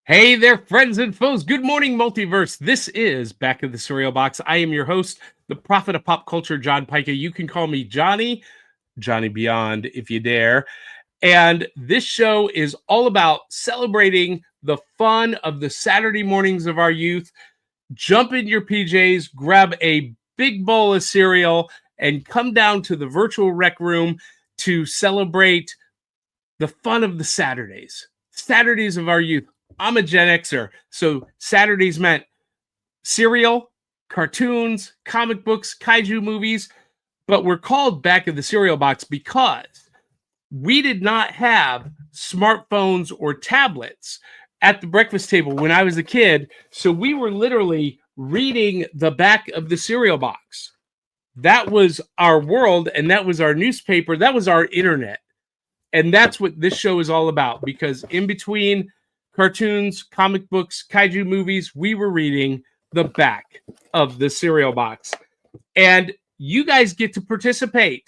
Hey there, friends and foes. Good morning, multiverse. This is Back of the Cereal Box. I am your host, the prophet of pop culture, John Pyka. You can call me Johnny Beyond if you dare. And this show is all about celebrating the fun of the Saturday mornings of our youth. Jump in your PJs, grab a big bowl of cereal, and come down to the virtual rec room to celebrate the fun of the Saturdays of our youth. I'm a Gen Xer, so Saturdays meant cereal, cartoons, comic books, kaiju movies, but we're called Back of the Cereal Box because we did not have smartphones or tablets at the breakfast table when I was a kid, so we were literally reading the back of the cereal box. That was our world, and that was our newspaper, that was our internet. And that's what this show is all about, because in between cartoons, comic books, kaiju movies, we were reading the back of the cereal box. And you guys get to participate.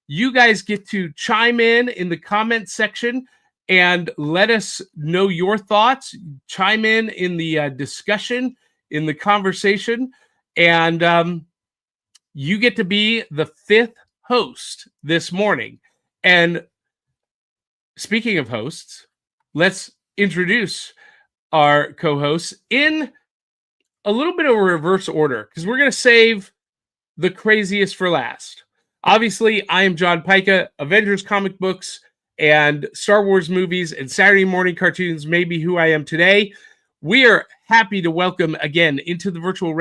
You guys get to chime in the comment section and let us know your thoughts. Chime in the discussion, in the conversation. And you get to be the fifth host this morning. And speaking of hosts, let's introduce our co-hosts in a little bit of a reverse order because we're going to save the craziest for last. Obviously, I am John Pyka. Avengers comic books and Star Wars movies and Saturday morning cartoons may be who I am today. We are happy to welcome again into the virtual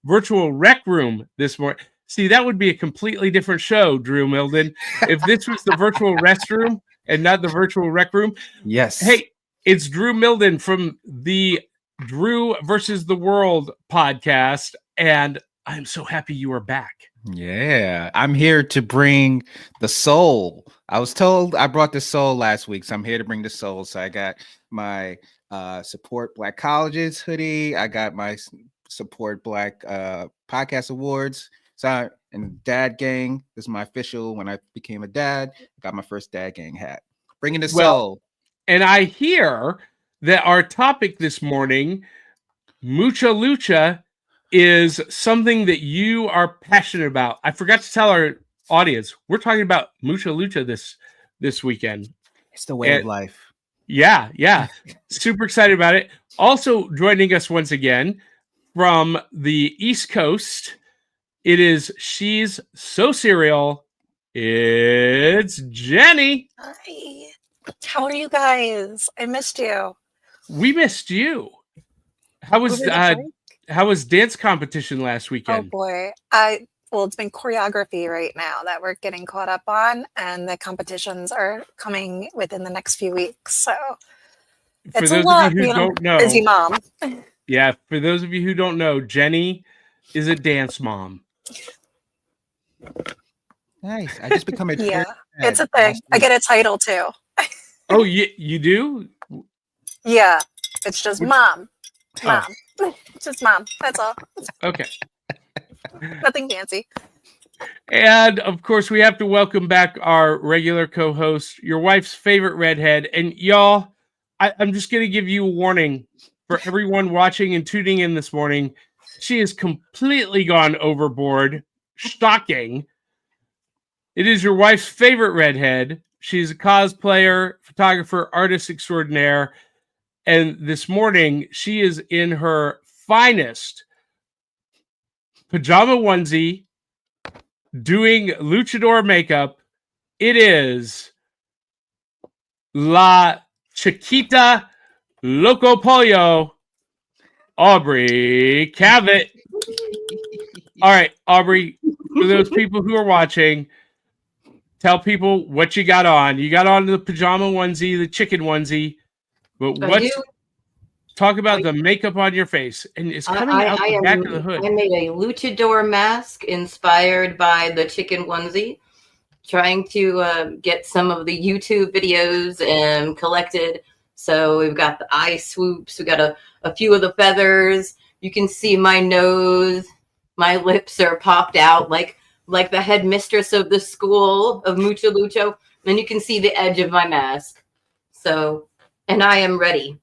virtual rec room this morning. See, that would be a completely different show, Drew Milden, if this was the virtual restroom and not the virtual rec room. Yes. Hey, it's Drew Milden from the Drew versus the World podcast, and I'm so happy you are back. Yeah, I'm here to bring the soul. I was told I brought the soul last week, so I'm here to bring the soul. So I got my Support Black Colleges hoodie. I got my Support Black Podcast Awards. So, and Dad Gang. This is my official. When I became a dad, I got my first Dad Gang hat. Bringing the soul. And I hear that our topic this morning, Mucha Lucha, is something that you are passionate about. I forgot to tell our audience, we're talking about Mucha Lucha this weekend. It's the way of life. Yeah. Super excited about it. Also joining us once again from the East Coast, she's so cereal. It's Jenny. Hi. How are you guys? I missed you. We missed you. How was dance competition last weekend? Oh boy. It's been choreography right now that we're getting caught up on, and the competitions are coming within the next few weeks. So it's a lot, don't know, busy mom. Yeah, for those of you who don't know, Jenny is a dance mom. Nice. I just become a yeah, it's a thing. I get a title too. Oh, you do? Yeah, it's just mom. Mom. It's just mom. That's all. Okay. Nothing fancy. And of course, we have to welcome back our regular co-host, your wife's favorite redhead. And y'all, I'm just going to give you a warning for everyone watching and tuning in this morning. She has completely gone overboard. Shocking. It is your wife's favorite redhead. She's a cosplayer, photographer, artist extraordinaire. And this morning, she is in her finest pajama onesie, doing luchador makeup. It is La Chiquita Loco Pollo, Aubrey Cavett. All right, Aubrey, for those people who are watching, tell people what you got on. You got on the pajama onesie, the chicken onesie, but talk about the makeup on your face, and it's coming out the back of the hood. I made a luchador mask inspired by the chicken onesie, trying to get some of the YouTube videos and collected. So we've got the eye swoops, we got a few of the feathers. You can see my nose, my lips are popped out like the headmistress of the school of Mucha Lucha, and you can see the edge of my mask. So And I am ready.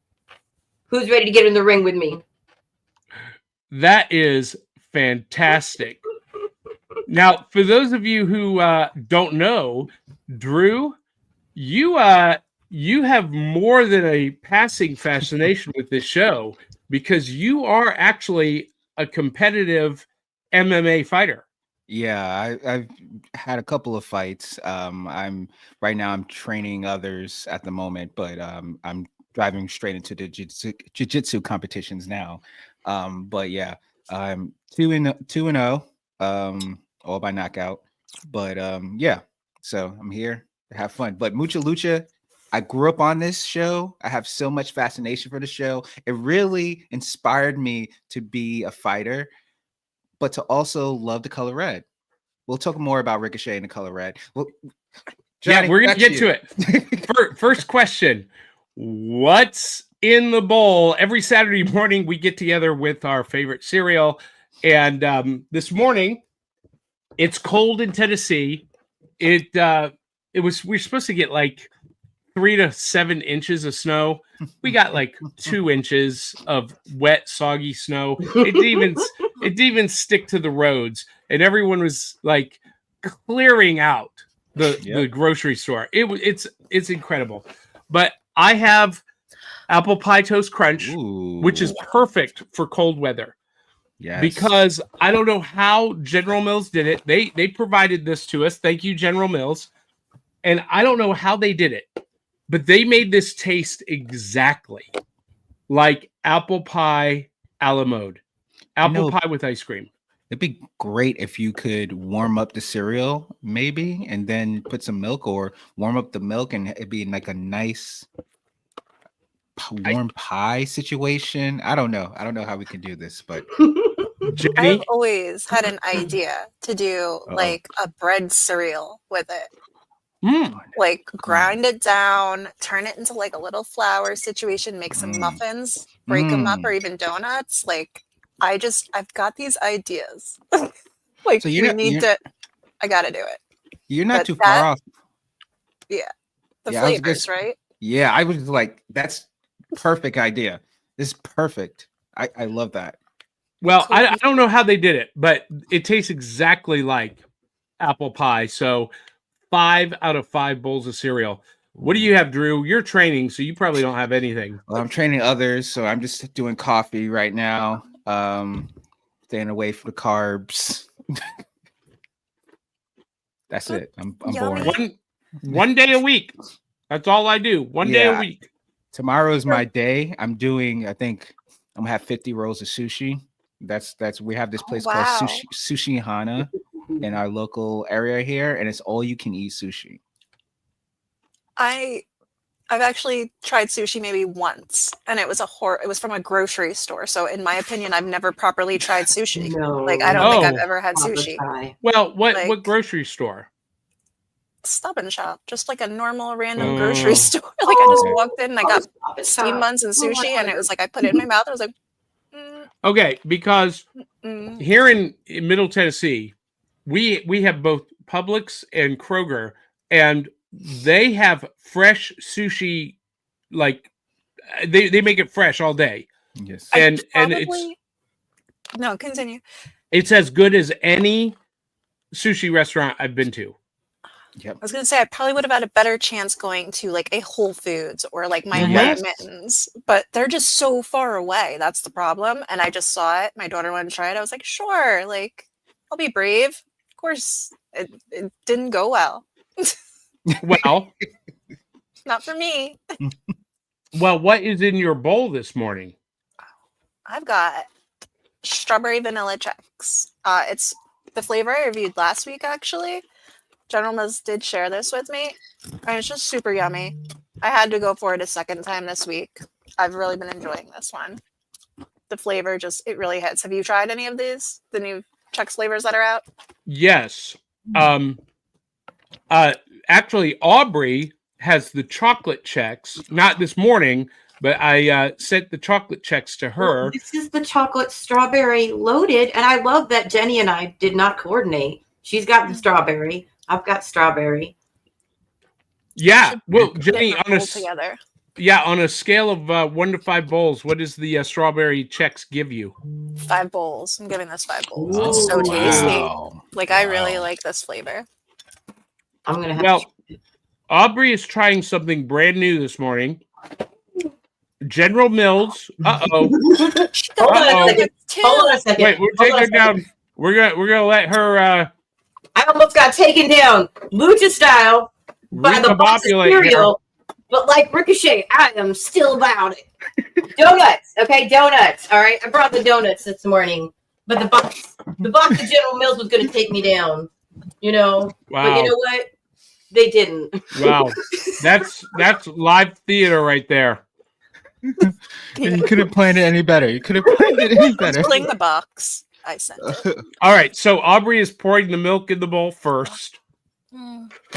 Who's ready to get in the ring with me? That is fantastic. Now, for those of you who don't know, Drew, you have more than a passing fascination with this show because you are actually a competitive MMA fighter. Yeah, I've had a couple of fights. I'm right now I'm training others at the moment, but I'm driving straight into the jiu-jitsu competitions now. But yeah, I'm 2-0, all by knockout. But yeah, so I'm here to have fun. But Mucha Lucha, I grew up on this show. I have so much fascination for the show. It really inspired me to be a fighter, but to also love the color red. We'll talk more about Ricochet and the color red. Well, Johnny, yeah, we're gonna get to it. First question: what's in the bowl? Every Saturday morning, we get together with our favorite cereal, and this morning, it's cold in Tennessee. We're supposed to get like 3 to 7 inches of snow. We got like 2 inches of wet, soggy snow. It didn't even stick to the roads, and everyone was like clearing out the grocery store. It's incredible. But I have apple pie toast crunch, which is perfect for cold weather. Yes. Because I don't know how General Mills did it. They provided this to us. Thank you, General Mills. And I don't know how they did it, but they made this taste exactly like apple pie a la mode. Apple pie with ice cream. It'd be great if you could warm up the cereal, maybe, and then put some milk, or warm up the milk, and it'd be like a nice warm pie situation. I don't know how we can do this, but Jenny? I've always had an idea to do like a bread cereal with it. Like grind it down, turn it into like a little flour situation, make some muffins, break them up, or even donuts. Like I've got these ideas. Like so I gotta do it. You're not too far off. Yeah. The flavors, right? Yeah, I was like, that's perfect idea. This is perfect. I love that. Well, I don't know how they did it, but it tastes exactly like apple pie. So 5 out of 5 bowls of cereal. What do you have, Drew? You're training, so you probably don't have anything. Well, I'm training others, so I'm just doing coffee right now. Staying away from the carbs. That's it. I'm boring. One day a week. That's all I do. One day a week. Tomorrow is my day. I think I'm gonna have 50 rolls of sushi. That's we have this place called Sushi Hana in our local area here, and it's all you can eat sushi. I've actually tried sushi maybe once, and it was it was from a grocery store. So in my opinion, I've never properly tried sushi. No. Like I don't think I've ever had sushi. Well, what grocery store? Stop and Shop, just like a normal random grocery store. Like I just walked in and I got steamed buns and sushi, and it was like I put it in my mouth. I was like, okay, because here in Middle Tennessee, we have both Publix and Kroger, and they have fresh sushi. Like they make it fresh all day. Yes, and it's no, continue. It's as good as any sushi restaurant I've been to. Yep. I was gonna say I probably would have had a better chance going to like a Whole Foods or like my White Mittens, but they're just so far away. That's the problem. And I just saw it. My daughter wanted to try it. I was like, sure, like I'll be brave. Of course, it didn't go well. Well, not for me. Well, what is in your bowl this morning? I've got strawberry vanilla checks. It's the flavor I reviewed last week, actually. General Mills did share this with me, and it's just super yummy. I had to go for it a second time this week. I've really been enjoying this one. The flavor it really hits. Have you tried any of these? The new Chex flavors that are out? Yes. Actually, Aubrey has the chocolate Chex. Not this morning, but I sent the chocolate Chex to her. Well, this is the chocolate strawberry loaded, and I love that Jenny and I did not coordinate. She's got the strawberry. I've got strawberry. Yeah. Well, Jenny, together. Yeah, on a scale of 1 to 5 bowls, what does the strawberry checks give you? 5 bowls. I'm giving this 5 bowls. Ooh, It's so tasty. Wow. Like I really like this flavor. I'm gonna have Well, Aubrey is trying something brand new this morning. General Mills. Uh-oh. Hold on a second. Hold on a second. Wait, we're taking her down. We're gonna let her I almost got taken down, lucha style, by the box of recombobulate cereal. But like Ricochet, I am still about it. Donuts, okay, donuts. All right, I brought the donuts this morning, but the box of General Mills was gonna take me down. You know, Wow. But you know what? They didn't. Wow. That's live theater right there. You couldn't plan it any better. You could have planned it any better. Pulling the box. I sent it. All right, so Aubrey is pouring the milk in the bowl first.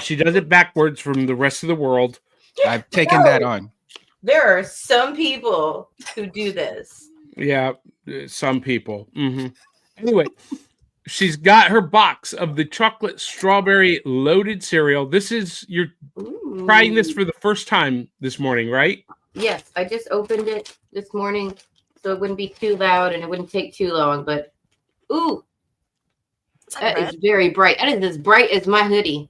She does it backwards from the rest of the world. I've taken that on. There are some people who do this. Yeah, some people. Anyway, she's got her box of the chocolate strawberry loaded cereal. You're trying this for the first time this morning, right? Yes, I just opened it this morning so it wouldn't be too loud and it wouldn't take too long. But ooh, that is very bright. That is as bright as my hoodie.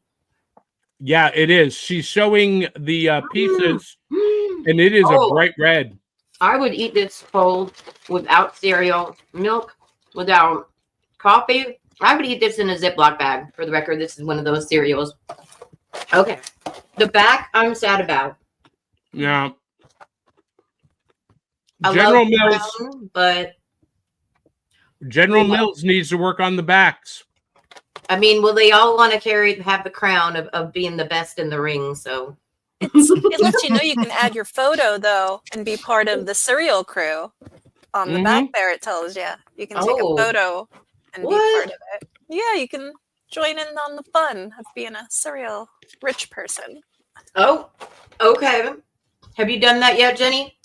Yeah, it is. She's showing the pieces, and it is a bright red. I would eat this cold without cereal, milk, without coffee. I would eat this in a Ziploc bag. For the record, this is one of those cereals. Okay. The back, I'm sad about. Yeah. I General love Mills, brown, but General Mills needs to work on the backs. I mean, well, they all want to have the crown of being the best in the ring. So It lets you know you can add your photo though and be part of the cereal crew. On the back there, it tells you you can take a photo and be part of it. Yeah, you can join in on the fun of being a cereal rich person. Oh, okay. Have you done that yet, Jenny?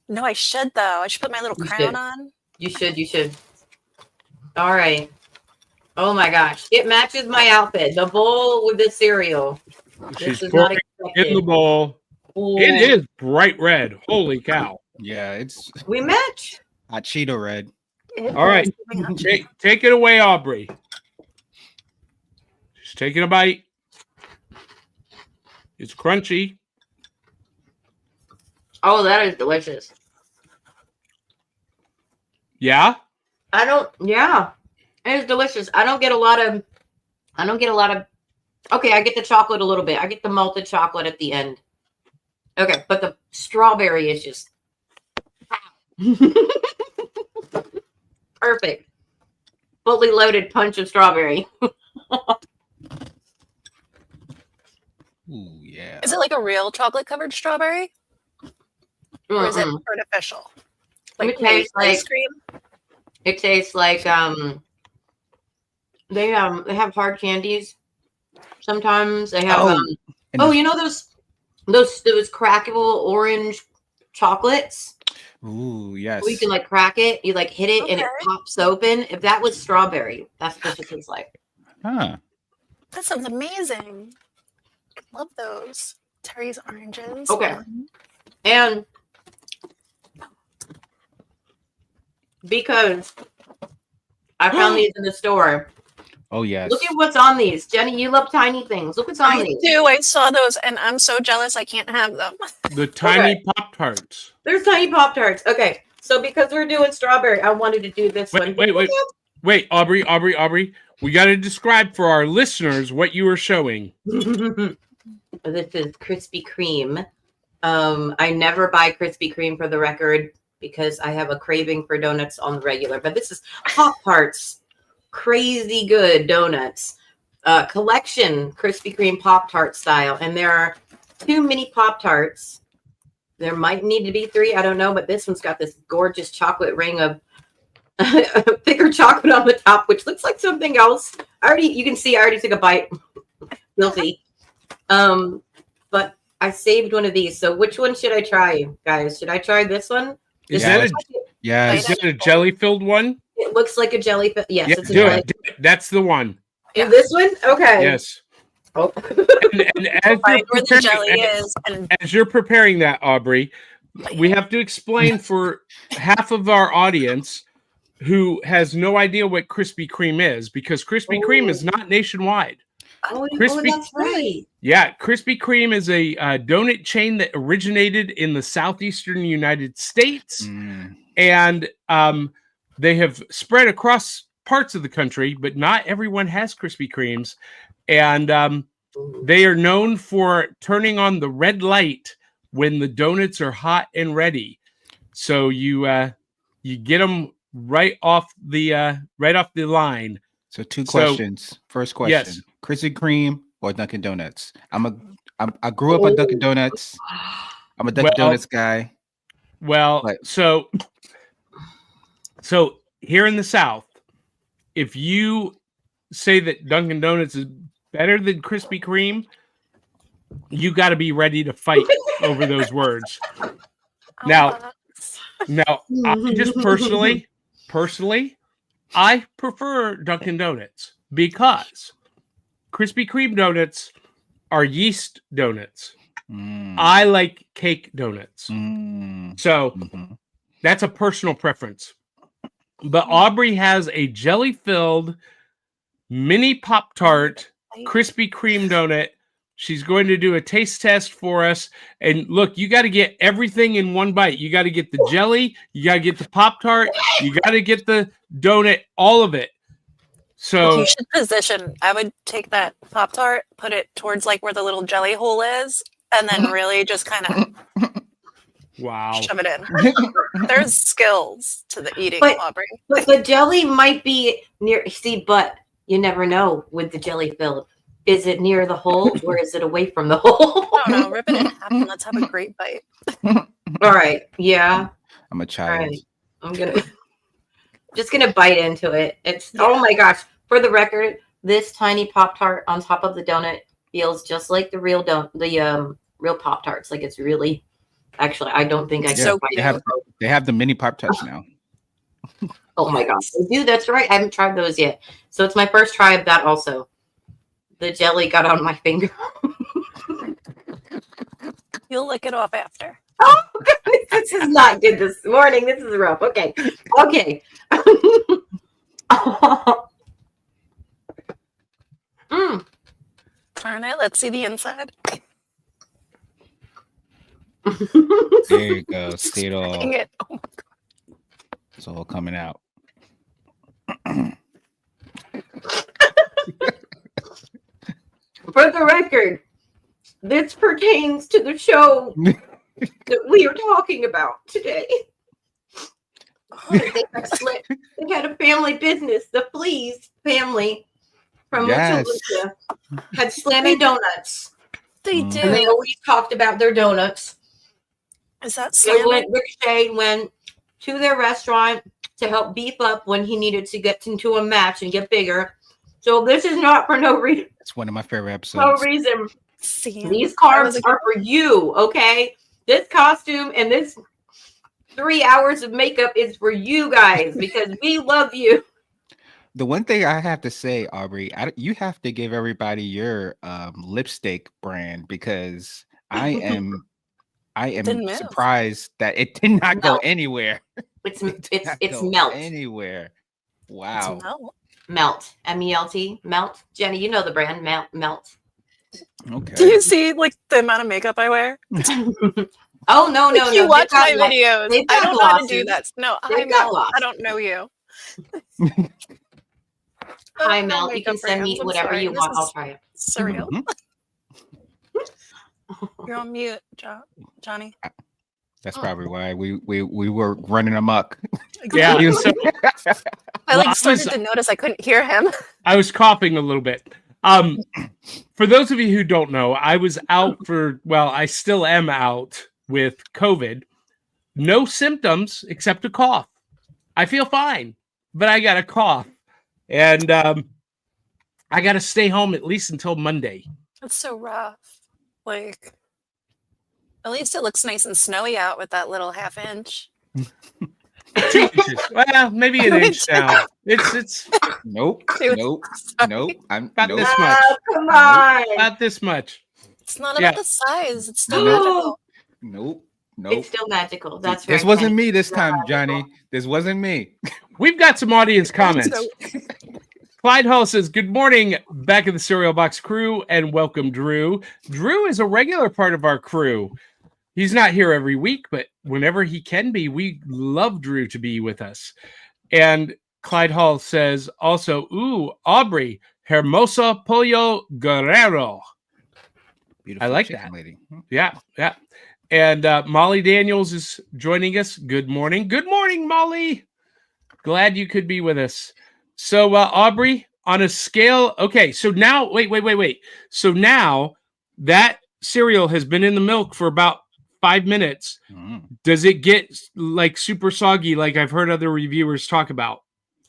No, I should though. I should put my little crown on. You should. All right. Oh my gosh. It matches my outfit. The bowl with the cereal. She's pouring in the bowl. Ooh. It is bright red. Holy cow. Yeah, we match. Hot Cheeto red. All right. Take it away, Aubrey. She's taking a bite. It's crunchy. Oh, that is delicious. Yeah? Yeah. It is delicious. I don't get a lot of okay, I get the chocolate a little bit. I get the malted chocolate at the end. Okay, but the strawberry is just perfect. Fully loaded punch of strawberry. Ooh, yeah. Is it like a real chocolate covered strawberry? Or is it artificial? Like it tastes like ice cream? It tastes like they have hard candies. Sometimes they have you know those crackable orange chocolates? Ooh, yes. Where you can like crack it, you like hit it and it pops open. If that was strawberry, that's what it tastes like. Huh. That sounds amazing. Love those. Terry's oranges. Okay. And because I found these in the store. Oh, yes. Look at what's on these. Jenny, you love tiny things. Look what's on these. I do. I saw those and I'm so jealous I can't have them. The tiny Pop-Tarts. There's tiny Pop-Tarts. Okay. So because we're doing strawberry, I wanted to do this one. Wait, Aubrey. We got to describe for our listeners what you were showing. This is Krispy Kreme. I never buy Krispy Kreme for the record because I have a craving for donuts on the regular. But this is Pop-Tarts. Crazy good donuts. Collection Krispy Kreme Pop-Tart style. And there are 2 mini Pop-Tarts. There might need to be 3. I don't know. But this one's got this gorgeous chocolate ring of thicker chocolate on the top, which looks like something else. You can see I already took a bite. Filthy. But I saved one of these. So which one should I try, guys? Should I try this one? Is that a jelly-filled one? It looks like a jelly. Yes, it's a do jelly. it. That's the one. Is this one? Okay. Yes. Oh. And as Find you're where the preparing, jelly is. And as you're preparing that, Aubrey, we have to explain for half of our audience who has no idea what Krispy Kreme is, because Krispy Kreme is not nationwide. Krispy, that's right. yeah, Krispy Kreme is a donut chain that originated in the southeastern United States, and they have spread across parts of the country, but not everyone has Krispy Kremes, and they are known for turning on the red light when the donuts are hot and ready. So you get them right off the line. So two questions. First question: yes. Krispy Kreme or Dunkin' Donuts? I grew up on Dunkin' Donuts. I'm a Dunkin' Donuts guy. Well, But- so here in the South, if you say that Dunkin' Donuts is better than Krispy Kreme, you got to be ready to fight over those words. Now, I just personally, I prefer Dunkin' Donuts because Krispy Kreme donuts are yeast donuts. I like cake donuts. So that's a personal preference. But Aubrey has a jelly-filled mini Pop-Tart Krispy Kreme donut. She's going to do a taste test for us. And look, you got to get everything in one bite. You got to get the jelly. You got to get the Pop-Tart. You got to get the donut, all of it. So you should position. I would take that Pop-Tart, put it towards like where the little jelly hole is, and then really just kind of shove it in. There's skills to the eating, Aubrey. But the jelly might be near. See, but you never know with the jelly filled. Is it near the hole or is it away from the hole? No, rip it in half and let's have a great bite. All right. Yeah. I'm a child. Right. I'm just gonna bite into it. It's oh my gosh. For the record, this tiny Pop-Tart on top of the donut feels just like the real real Pop-Tarts. Like it's really actually I don't think I can they have the mini Pop-Tarts now. Oh my gosh. Dude, that's right. I haven't tried those yet. So it's my first try of that also. The jelly got on my finger. You'll lick it off after. Oh, goodness, this is not good this morning. This is rough. Okay. Okay. Turn it. Let's see the inside. There you go. See it all. Dang it. Oh my God. It's all coming out. For the record, this pertains to the show that we are talking about today. They had a family business. The Fleas family from Mucha Lucha had slamming donuts. They do. And they always talked about their donuts. Is that slamming? Ricochet went to their restaurant to help beef up when he needed to get into a match and get bigger. So this is not for no reason. It's one of my favorite episodes. No reason. These carbs are for you, okay? This costume and this 3 hours of makeup is for you guys because we love you. The one thing I have to say, Aubrey, you have to give everybody your lipstick brand because I am surprised that it did not go anywhere. It's melt anywhere. Wow. Melt. M-E-L-T. Melt. Jenny, you know the brand. Melt. Okay. Do you see like the amount of makeup I wear? Oh no. You watch my videos. I don't know how to do that. No, I don't know you. Hi, Mel. You can send me whatever you want. I'll try it. Surreal. You're on mute, Johnny. That's probably why we were running amok. Yeah. I started to notice I couldn't hear him. I was coughing a little bit. For those of you who don't know, I was out I still am out with COVID. No symptoms except a cough. I feel fine, but I got a cough. And I got to stay home at least until Monday. That's so rough. Like, at least it looks nice and snowy out with that little half-inch. 2 inches. Well, maybe an inch now. It's Nope. Dude, Nope. sorry. Nope. I'm About nope. this much. Oh, come on. About this much. It's not Yeah. about the size. It's still Nope. magical. Nope. It's Nope. still magical. That's This right. wasn't Kenny. me this Still time, magical. Johnny. This wasn't me. We've got some audience comments. So- Clyde Hall says, "Good morning, back of the Cereal Box crew, and welcome, Drew. Drew is a regular part of our crew. He's not here every week, but whenever he can be, we love Drew to be with us." And Clyde Hall says also, "Ooh, Aubrey, Hermosa Pollo Guerrero." Beautiful I like chicken that. lady. Yeah, yeah. And Molly Daniels is joining us. Good morning. Good morning, Molly. Glad you could be with us. So, Aubrey, on a scale, okay, so now, wait. So now that cereal has been in the milk for about 5 minutes. Mm. Does it get like super soggy like I've heard other reviewers talk about?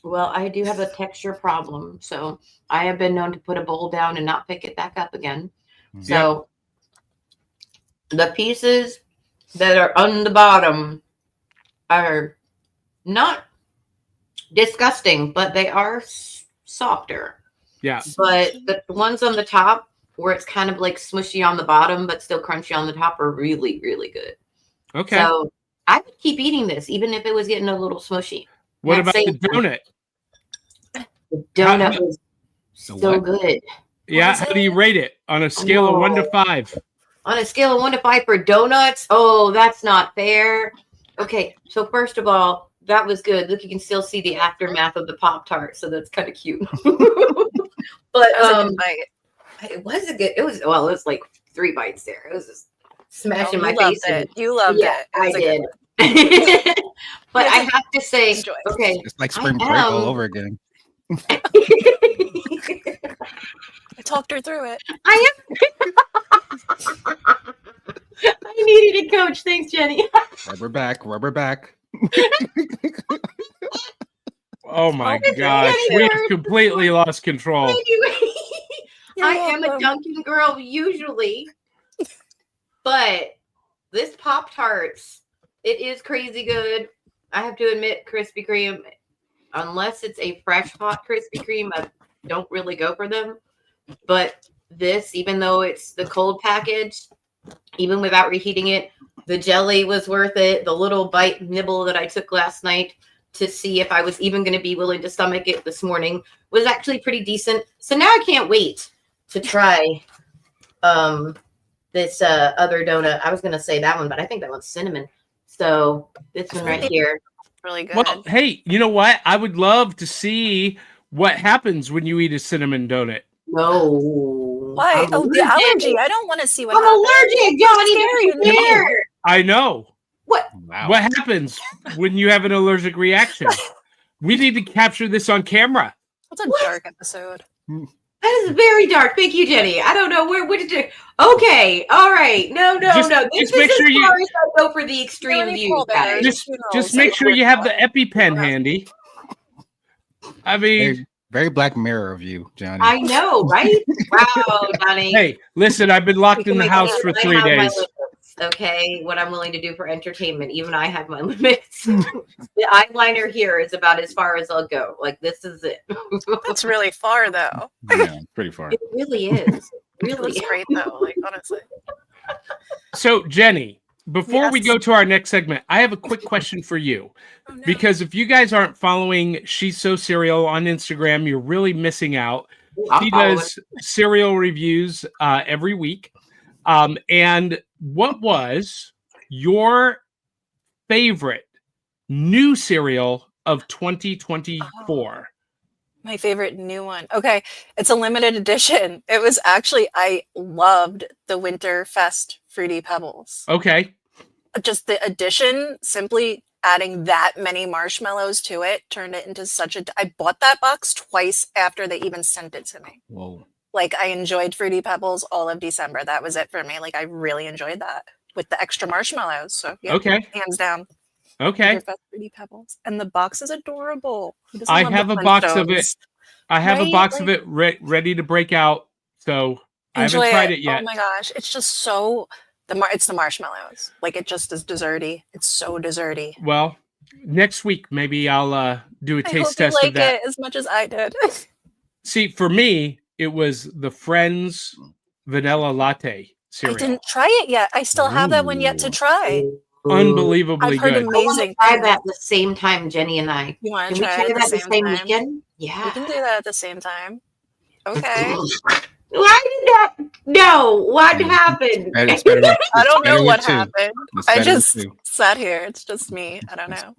Well, I do have a texture problem, so I have been known to put a bowl down and not pick it back up again. So the pieces that are on the bottom are not disgusting, but they are softer. Yeah. But the ones on the top, where it's kind of like smushy on the bottom, but still crunchy on the top, are really, really good. Okay. So I would keep eating this, even if it was getting a little smushy. What Not about the saying- donut? The donut was The so what? good. Yeah. is How do you rate it on a scale of 1 to 5? On a scale of 1 to 5 for donuts, oh, that's not fair. Okay, so first of all, that was good. Look, you can still see the aftermath of the Pop-Tart, so that's kind of cute. But That was a good bite. it was a good. It was like 3 bites there. It was just smashing Oh, my you loved face. it. You loved Yeah, it. It I was a good did. one. But I Yes, have to say, enjoy. okay. It's like I spring break all am- over again. I talked her through it. I needed a coach. Thanks, Jenny. Rubber back. Rubber back. Oh my Oh, gosh. it's We have weird. completely lost control. Anyway, You're I am a welcome. Dunkin' girl usually, but this Pop Tarts, it is crazy good. I have to admit, Krispy Kreme, unless it's a fresh hot Krispy Kreme, I don't really go for them. But this, even though it's the cold package, even without reheating it, the jelly was worth it. The little bite nibble that I took last night to see if I was even going to be willing to stomach it this morning was actually pretty decent. So now I can't wait to try this other donut. I was going to say that one, but I think that one's cinnamon. So this one right here. Really good. Well, hey, you know what? I would love to see what happens when you eat a cinnamon donut. No. Why? I'm Oh, the allergic. allergy. I don't want to see what I'm happens. allergic, Johnny. Scary, Don't you no. dare. I know. Wow. What happens when you have an allergic reaction? We need to capture this on camera. That's a dark episode. That is very dark. Thank you, Jenny. I don't know what did you. Okay, all right. No. Just This make is sure as you- far as I go for the extreme Any views, polar guys. bears. Just make sure you have the EpiPen handy. I mean, Very Black Mirror of you, Johnny. I know, right? Wow, Johnny. hey, listen, I've been locked in the make house it for I 3 have my days. limits, okay, what I'm willing to do for entertainment. Even I have my limits. The eyeliner here is about as far as I'll go. Like this is it. That's really far, though. Yeah, pretty far. It really is. It Really. looks great, though. Like, honestly. So, Jenny, before we Yes. go to our next segment, I have a quick question for you. Oh, no. Because if you guys aren't following She's So Cereal on Instagram, you're really missing out. I'll She follow does cereal reviews every week. And what was your favorite new cereal of 2024? My favorite new one. Okay, it's a limited edition. It was actually, I loved the Winterfest Fruity Pebbles. Okay. Just the addition, simply adding that many marshmallows to it, turned it into such a. I bought that box twice after they even sent it to me. Whoa. Like, I enjoyed Fruity Pebbles all of December. That was it for me. Like, I really enjoyed that with the extra marshmallows. So, yeah, Okay. hands down. Okay. Winterfest Fruity Pebbles. And the box is adorable. Who doesn't I love have the a box of it. Flintstones? I have a Right? box of Like- it ready to break out. So I Enjoy haven't tried it yet. Oh my gosh, it's just so it's the marshmallows. Like, it just is desserty. It's so desserty. Well, next week maybe I'll do a I taste hope you test of like that. it as much as I did. See, for me, it was the Friends vanilla latte I cereal. didn't try it yet. I still have that one yet to try. Unbelievably I've heard good. I want amazing to try things. that the same time, Jenny and I. You want Can to we try try it at that the same time? weekend? Yeah. We can do that at the same time. Okay. Why did that? No, what happened? It's better with, I don't know better what with two. happened. It's I better with just two. sat here. It's just me. I don't know.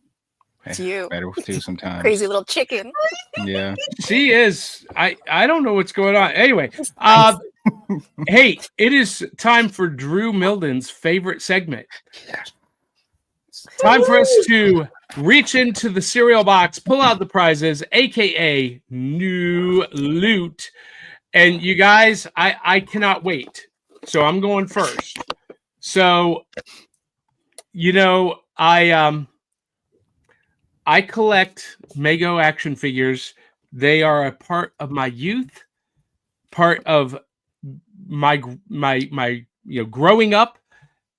It's you. Better with two sometimes. Crazy little chicken. Yeah. She is. I don't know what's going on. Anyway, Nice. hey, it is time for Drew Milden's favorite segment. Time for us to reach into the cereal box, pull out the prizes, aka new loot. And you guys, I cannot wait. So I'm going first. So, you know, I collect Mego action figures. They are a part of my youth, part of my growing up,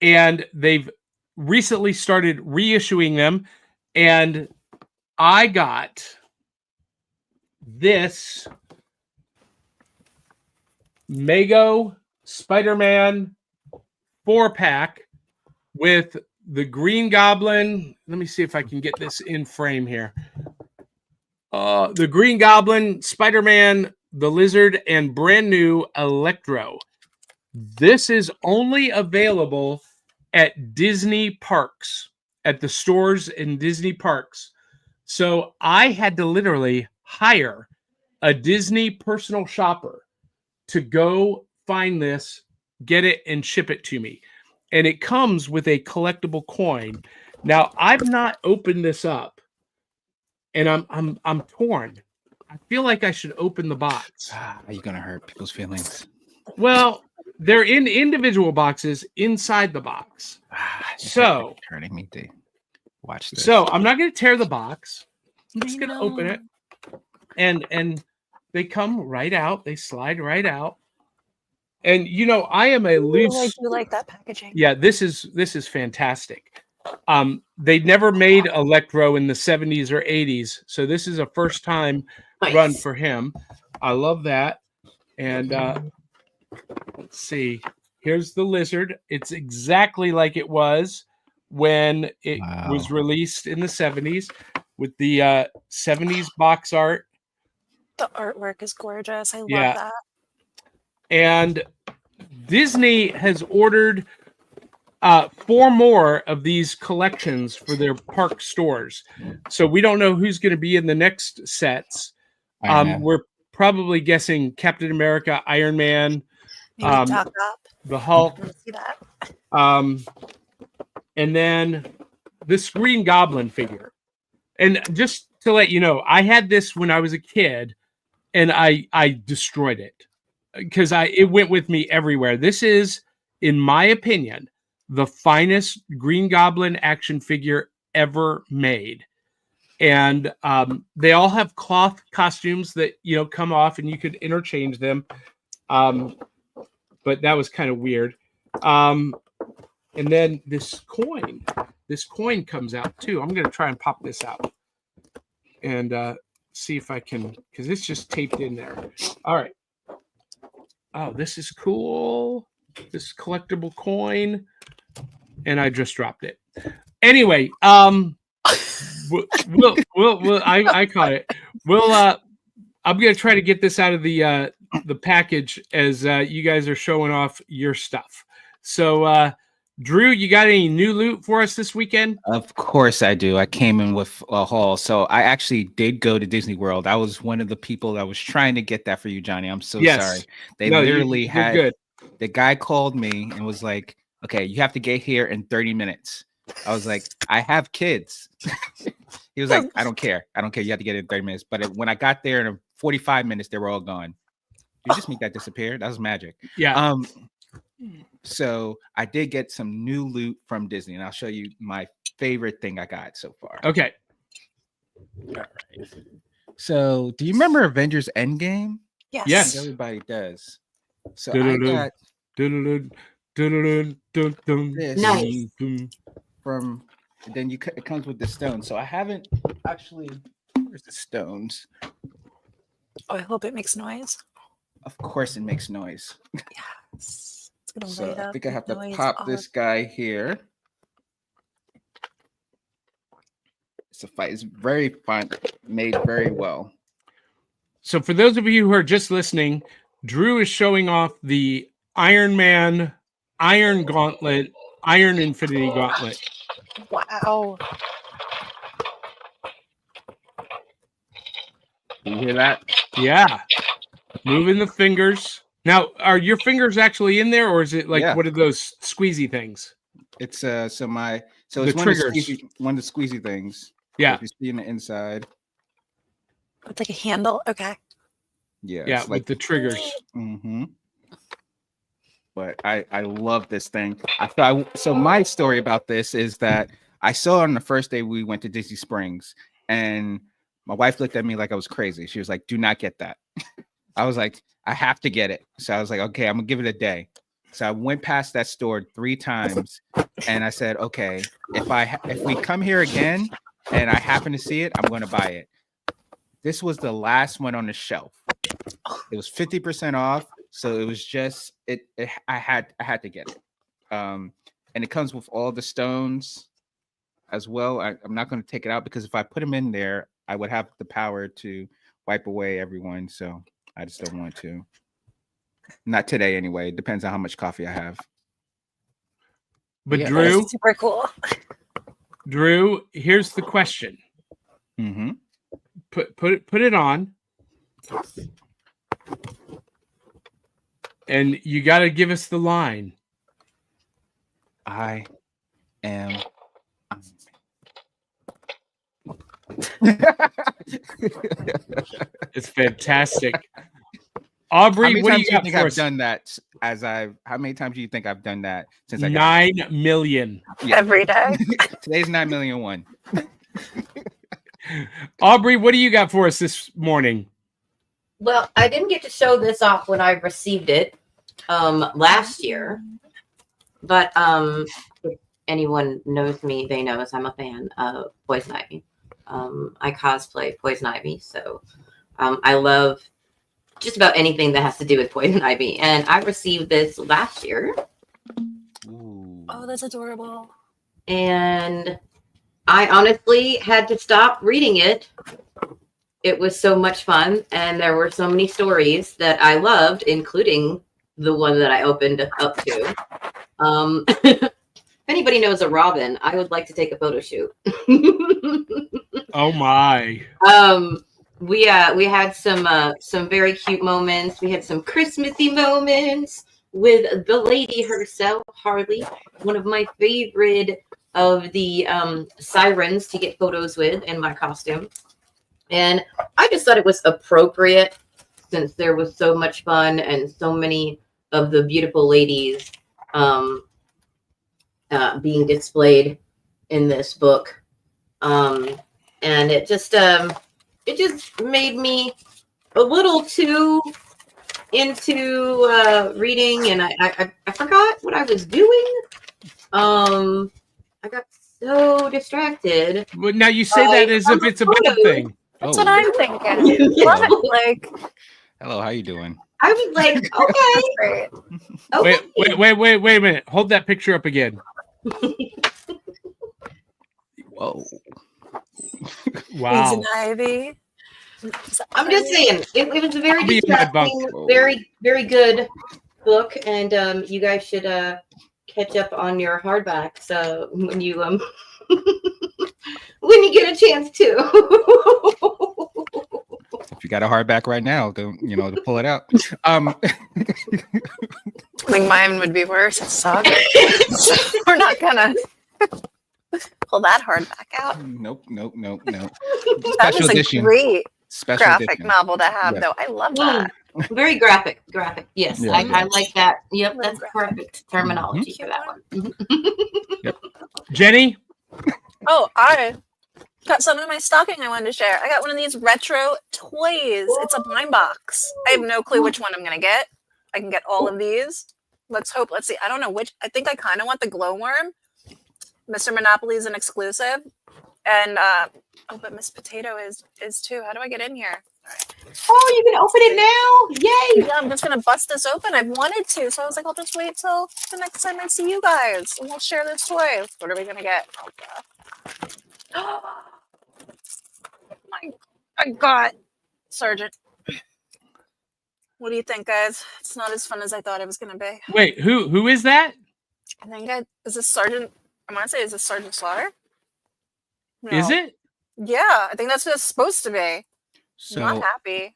and they've recently started reissuing them, and I got this Mego Spider-Man 4-pack with the Green Goblin. Let me see if I can get this in frame here. The Green Goblin, Spider-Man, the Lizard, and brand new Electro. This is only available at Disney parks, at the stores in Disney parks. So I had to literally hire a Disney personal shopper to go find this, get it, and ship it to me. And it comes with a collectible coin. Now, I've not opened this up, and I'm torn. I feel like I should open the box. Are you gonna hurt people's feelings? Well, they're in individual boxes inside the box. So It's hurting me to watch this. So I'm not going to tear the box. I'm just going to open it, and they come right out. They slide right out. And you know, I am a loose. I do like that packaging. Yeah, this is fantastic. They never made Electro in the 70s or 80s, so this is a first time run for him. I love that. And let's see. Here's the Lizard. It's exactly like it was when it was released in the 70s with the 70s box art. The artwork is gorgeous. I love Yeah. that. And Disney has ordered 4 more of these collections for their park stores. So we don't know who's going to be in the next sets. We're probably guessing Captain America, Iron Man, Maybe Doc Ock. the Hulk, See that? and then this Green Goblin figure. And just to let you know, I had this when I was a kid, and I destroyed it because it went with me everywhere. This is, in my opinion, the finest Green Goblin action figure ever made. And they all have cloth costumes that, you know, come off and you could interchange them. But that was kind of weird. And then this coin comes out too. I'm going to try and pop this out and see if I can, because it's just taped in there. All right. Oh, this is cool. This collectible coin. And I just dropped it. Anyway, I caught it. I'm gonna try to get this out of the package as you guys are showing off your stuff. So, Drew, you got any new loot for us this weekend? Of course I do. I came in with a haul. So I actually did go to Disney World. I was one of the people that was trying to get that for you, Johnny. I'm so sorry. They literally had good. The guy called me and was like, okay, you have to get here in 30 minutes. I was like, I have kids. He was like, I don't care. You have to get it in 30 minutes. But when I got there in 45 minutes, they were all gone. Did you just make that disappear? That was magic. Yeah. So I did get some new loot from Disney, and I'll show you my favorite thing I got so far. Okay. All right. So do you remember Avengers Endgame? Yes. Yes. Everybody does. So I got Nice. from, then it comes with the stone. So I haven't actually Where's the stones? Oh, I hope it makes noise. Of course, it makes noise. Yes. It's gonna So light I up think I have to noise pop all this guy here. It's a fight. It's very fun, made very well. So for those of you who are just listening, Drew is showing off the Iron Man Iron Gauntlet, Iron Infinity Gauntlet. Wow. You hear that? Yeah. Moving the fingers. Now, are your fingers actually in there, or is it like Yeah. what are those squeezy things? It's so it's The one triggers. one of the squeezy things. Yeah. If you see in the inside. It's like a handle. Okay. Yeah. Yeah, It's with the triggers. Mm-hmm. But I love this thing. So my story about this is that I saw it on the first day we went to Disney Springs, and my wife looked at me like I was crazy. She was like, "Do not get that." I was like, "I have to get it." So I was like, "Okay, I'm gonna give it a day." So I went past that store 3 times, and I said, "Okay, if we come here again and I happen to see it, I'm gonna buy it." This was the last one on the shelf. It was 50% off. So it was just I had to get it. And it comes with all the stones as well. I'm not going to take it out because if I put them in there, I would have the power to wipe away everyone. So I just don't want to. Not today anyway. It depends on how much coffee I have. But Yeah, Drew, That's super cool. Drew, here's the question. Mm-hmm. Put it on. And you got to give us the line. I am. It's fantastic. Aubrey, what do you got think for I've us? done that how many times do you think I've done that since I got 9 million. Yeah. Every day. Today's 9,000,001. Aubrey, what do you got for us this morning? Well, I didn't get to show this off when I received it last year, but if anyone knows me, they know I'm a fan of Poison Ivy. I cosplay Poison Ivy, so I love just about anything that has to do with Poison Ivy. And I received this last year. Ooh. Oh, that's adorable. And I honestly had to stop reading it. It was so much fun, and there were so many stories that I loved, including the one that I opened up to. If anybody knows a Robin, I would like to take a photo shoot. Oh my. We had some very cute moments. We had some Christmassy moments with the lady herself, Harley, one of my favorite of the sirens to get photos with in my costume. And I just thought it was appropriate since there was so much fun and so many of the beautiful ladies being displayed in this book. And it just made me a little too into reading, and I forgot what I was doing. I got so distracted. Well, now you say that as if it's a bad thing. That's what I'm thinking. Hello. Like, Hello, how you doing? I was like, okay, great. okay. Wait a minute. Hold that picture up again. Whoa. Wow. Poison Ivy. I'm just saying, it was a very I'll be in my bunk. distracting, very, very good book, and you guys should catch up on your hardback. So when you when you get a chance to. If you got a hardback right now, don't to pull it out. I think mine would be worse. It sucks. So we're not gonna pull that hardback out. Nope. That Special was a edition. great Special graphic edition. novel to have, Yeah. though. I love that. Very graphic. Yes, Yeah, I like that. Yep, that's Graphic. perfect terminology for that one. Jenny? Oh, I got something in my stocking I wanted to share. I got one of these retro toys. It's a blind box. I have no clue which one I'm gonna get. I can get all of these. Let's hope. Let's see. I don't know which. I think I kind of want the glowworm. Mr. Monopoly is an exclusive. And but Miss Potato is too. How do I get in here? Oh, you can open it now! Yay! Yeah, I'm just gonna bust this open. I've wanted to, so I was like, I'll just wait till the next time I see you guys, and we'll share this toy. What are we gonna get? Oh, I got Sergeant. What do you think, guys? It's not as fun as I thought it was gonna be. Wait, who is that? I think is this Sergeant? I want to say, is this Sergeant Slaughter? Is No. it? Yeah, I think that's what it's supposed to be. So, I'm not happy.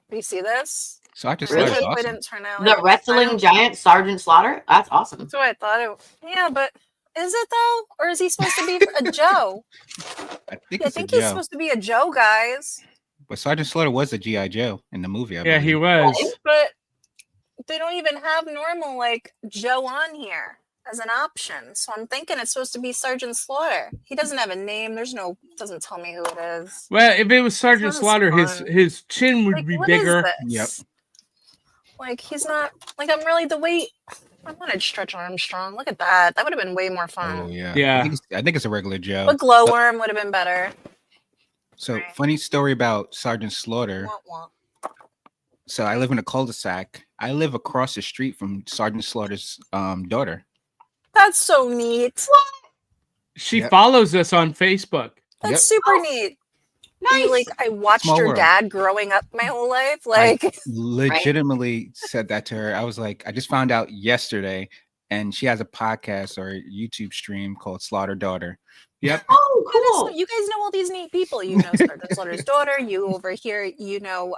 Do you see this? Sergeant Really? Slaughter's It awesome. didn't turn out. The wrestling giant Sergeant Slaughter? That's awesome. That's what I thought it. Yeah, but is it though, or is he supposed to be a Joe? I think I it's think a he's Joe. supposed to be a Joe, guys. But Sergeant Slaughter was a G.I. Joe in the movie. I Yeah, he believe. was. But they don't even have normal like Joe on here as an option. So I'm thinking it's supposed to be Sergeant Slaughter. He doesn't have a name. Doesn't tell me who it is. Well, if it was Sergeant Sounds Slaughter, fun. his chin would Like, be what is bigger. this? Yep. Like he's not like I'm really the weight. I wanted Stretch Armstrong. Look at that. That would have been way more fun. Oh yeah. Yeah. I think it's a regular Joe. A glowworm would have been better. So Right. funny story about Sergeant Slaughter. Wah, wah. So I live in a cul-de-sac. I live across the street from Sergeant Slaughter's daughter. That's so neat. She Yep. follows us on Facebook. That's Yep. super neat. Nice. Like I watched Small your world. dad growing up my whole life. Like Legitimately said that to her. I was like, I just found out yesterday, and she has a podcast or a YouTube stream called Slaughter Daughter. Yep. Oh, that is so- cool. you guys know all these neat people. You know Sergeant Slaughter's daughter. You over here, you know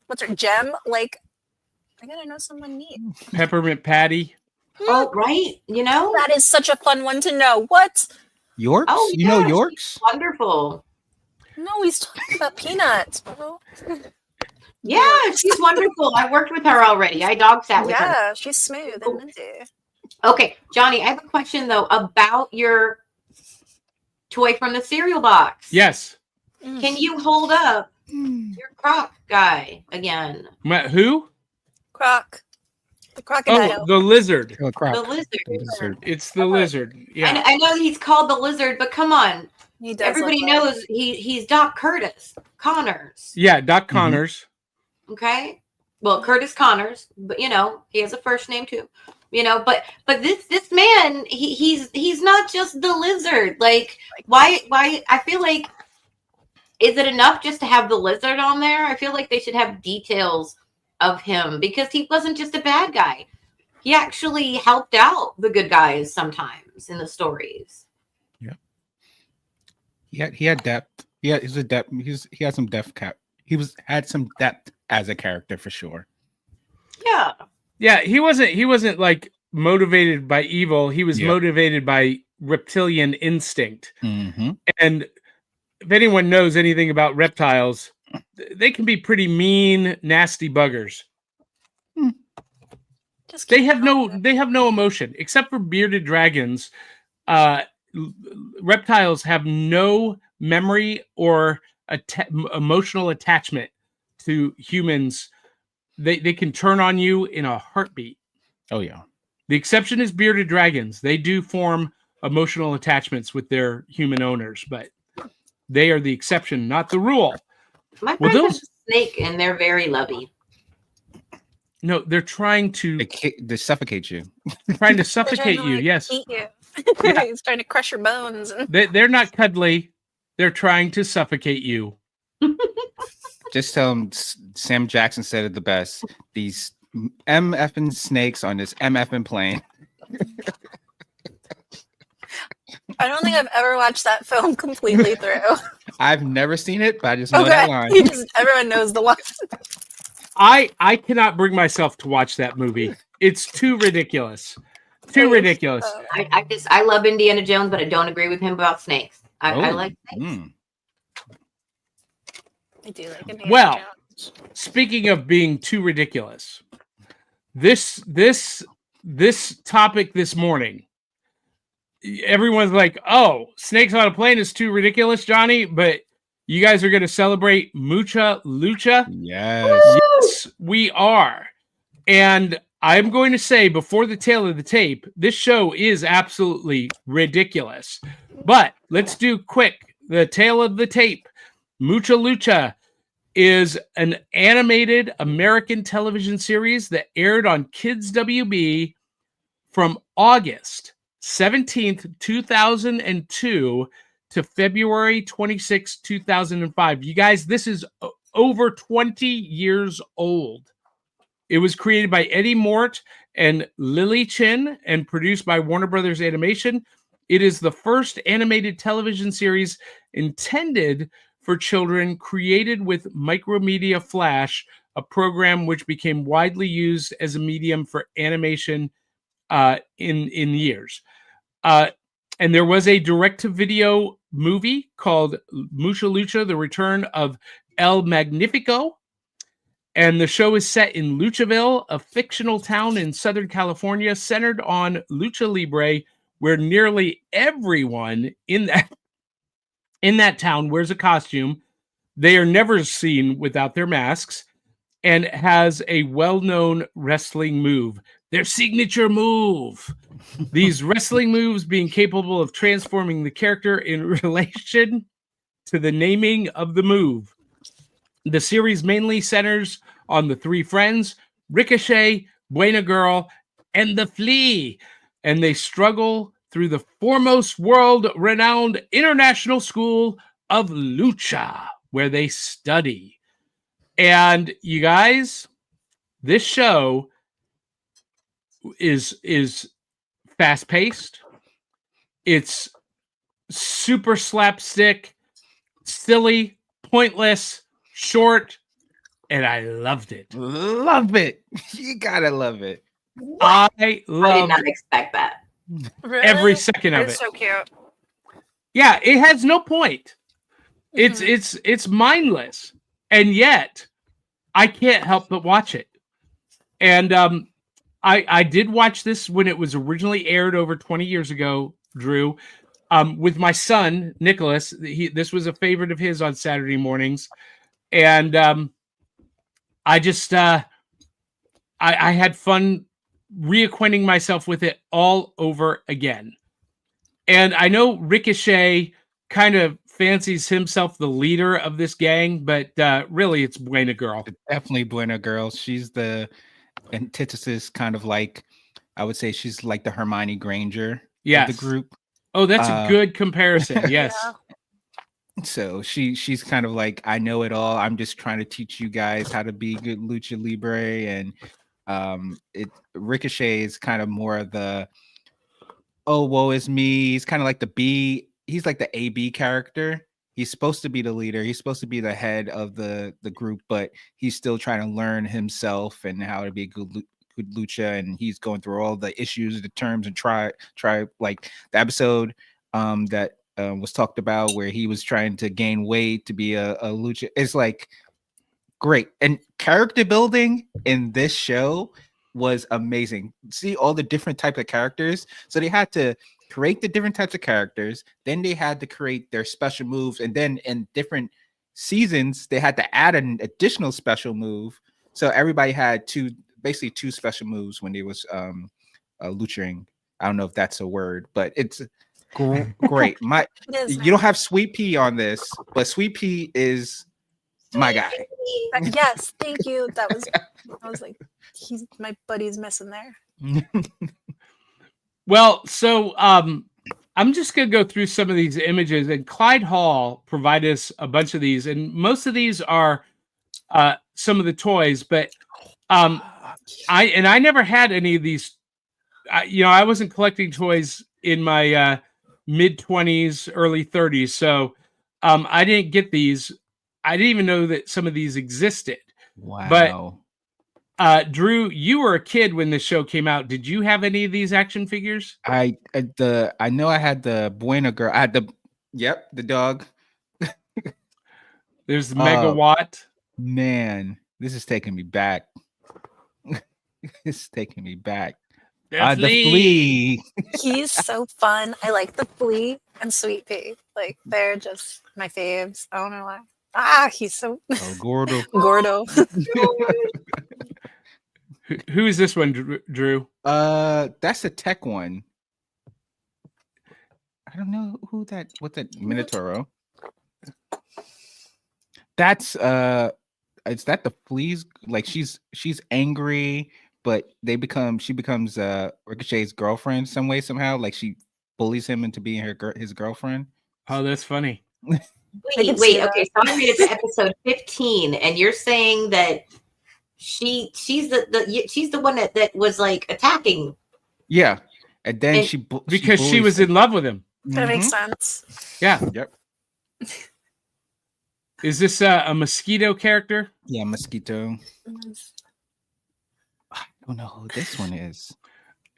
what's her Gem? Like I gotta know someone neat. Peppermint Patty. Oh, right. You know? That is such a fun one to know. What? Yorks? Oh, You know yeah, she's Yorks? Wonderful. No, he's talking about peanuts, bro. Yeah, she's wonderful. I worked with her already. I dog sat with her. Yeah, she's smooth and minty. Okay, Johnny, I have a question though about your toy from the cereal box. Yes. Can you hold up your croc guy again? Who? Croc. The crocodile. Oh, the lizard. Oh, crap. The lizard. Lizard. It's the lizard. Yeah. I know he's called the lizard, but come on. He does Everybody look like- knows he's Doc Curtis Connors. Yeah, Doc Mhm. Connors. Okay. Well, Curtis Connors, but you know, he has a first name too. You know, but this man, he's not just the lizard. Like why I feel like is it enough just to have the lizard on there? I feel like they should have details of him because he wasn't just a bad guy. He actually helped out the good guys sometimes in the stories. He had depth. He's a depth. He had some depth had some depth as a character for sure. Yeah. Yeah, he wasn't like motivated by evil. He was Yeah. motivated by reptilian instinct. Mm-hmm. And if anyone knows anything about reptiles, they can be pretty mean, nasty buggers. Just They keep have going. no emotion except for bearded dragons. Reptiles have no memory or emotional attachment to humans. They can turn on you in a heartbeat. Oh yeah. The exception is bearded dragons. They do form emotional attachments with their human owners, but they are the exception, not the rule. My Well, friend has a snake and they're very lovey. No, they're trying to They suffocate you. They're trying suffocate to, you. like, Yes, eat you. Yeah. He's trying to crush your bones. And they're not cuddly. They're trying to suffocate you. Just tell him Sam Jackson said it the best. These MFing snakes on this MFing plane. I don't think I've ever watched that film completely through. I've never seen it, but I just know that line. Everyone knows the one. I cannot bring myself to watch that movie. It's too ridiculous. Too ridiculous. I love Indiana Jones, but I don't agree with him about snakes. I Oh, like snakes. I do like Indiana Well, Jones. speaking of being too ridiculous, this topic this morning, everyone's like, "Oh, snakes on a plane is too ridiculous, Johnny." But you guys are going to celebrate Mucha Lucha. Yes. Yes, we are. And I'm going to say before the tail of the tape, this show is absolutely ridiculous. But let's do quick. The tale of the tape. Mucha Lucha is an animated American television series that aired on Kids WB from August 17th, 2002 to February 26, 2005. You guys, this is over 20 years old. It was created by Eddie Mort and Lily Chin and produced by Warner Brothers Animation. It is the first animated television series intended for children, created with Micromedia Flash, a program which became widely used as a medium for animation in years. And there was a direct-to-video movie called Mucha Lucha, The Return of El Magnifico. And the show is set in Luchaville, a fictional town in Southern California, centered on Lucha Libre, where nearly everyone in that town wears a costume. They are never seen without their masks and has a well-known wrestling move, their signature move. These wrestling moves being capable of transforming the character in relation to the naming of the move. The series mainly centers on the three friends, Ricochet, Buena Girl, and the Flea, and they struggle through the foremost world-renowned international school of Lucha, where they study. And you guys, this show is fast-paced. It's super slapstick, silly, pointless, short, and I loved it. Love it. You gotta love it. I I love did not expect that. Really? every second of It's it. so cute. Yeah, it has no point. Mhm. It's mindless, and yet I can't help but watch it. And I did watch this when it was originally aired over 20 years ago, Drew, with my son Nicholas. This was a favorite of his on Saturday mornings, and I just I had fun reacquainting myself with it all over again. And I know Ricochet kind of fancies himself the leader of this gang, but really it's Buena Girl. Definitely Buena Girl. She's the antithesis, kind of like, I would say she's like the Hermione Granger of Yes. the group. Oh, that's a good comparison. Yes. Yeah. So she's kind of like, I know it all. I'm just trying to teach you guys how to be good lucha libre. And Ricochet is kind of more of the, oh, woe is me. He's kind of like the B. He's like the AB character. He's supposed to be the leader. He's supposed to be the head of the group, but he's still trying to learn himself and how to be a good lucha. And he's going through all the issues, the terms, and try like the episode that was talked about where he was trying to gain weight to be a lucha. It's like great. And character building in this show was amazing. See all the different types of characters. So they had to create the different types of characters. Then they had to create their special moves. And then in different seasons, they had to add an additional special move. So everybody had basically two special moves when they was luchaing. I don't know if that's a word, but it's great. It is You don't have Sweet Pea on this, but Sweet Pea is my guy. Yes, thank you. I was like, my buddy's missing there. Well, so I'm just going to go through some of these images, and Clyde Hall provided us a bunch of these, and most of these are some of the toys, but I never had any of these. I wasn't collecting toys in my mid-20s, early 30s, so I didn't get these. I didn't even know that some of these existed. Wow. But Drew, you were a kid when this show came out. Did you have any of these action figures? I know I had the Buena Girl. I had the dog. There's the Megawatt. Man, this is taking me back. It's taking me back. The The Flea. He's so fun. I like the Flea and Sweet Pea. Like, they're just my faves. I don't know why. He's so Gordo. Gordo. Who is this one, Drew? That's a tech one. I don't know who that. What that Minotauro? That's is that the fleas? Like she's angry, but she becomes Ricochet's girlfriend some way somehow. Like she bullies him into being his girlfriend. Oh, that's funny. Wait. Okay, so I made it to episode 15, and you're saying that she's the one that was like attacking. Yeah, and then because she was in love with him. That makes sense. Yeah. Yep. Is this a mosquito character? Yeah, mosquito. I don't know who this one is.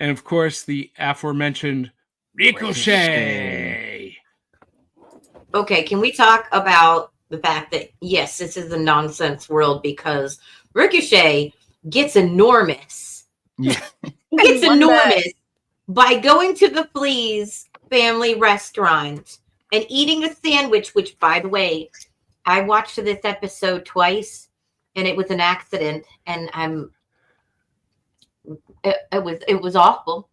And of course, the aforementioned Ricochet. Okay, can we talk about the fact that, yes, this is a nonsense world because Ricochet gets enormous. Yeah. He gets enormous by going to the Flea's family restaurant and eating a sandwich, which, by the way, I watched this episode twice and it was an accident, and it was awful.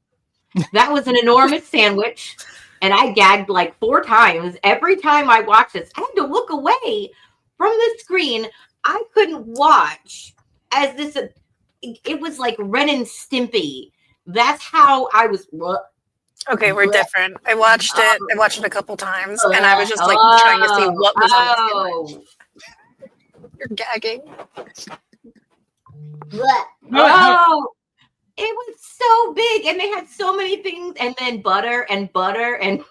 That was an enormous sandwich. And I gagged like 4 times. Every time I watched this, I had to look away from the screen. I couldn't watch as this. It was like Ren and Stimpy. That's how I was. Okay, we're different. I watched it. I watched it a couple times, and I was just like trying to see what was on the screen. You're gagging. It was so big, and they had so many things, and then butter, and Bueno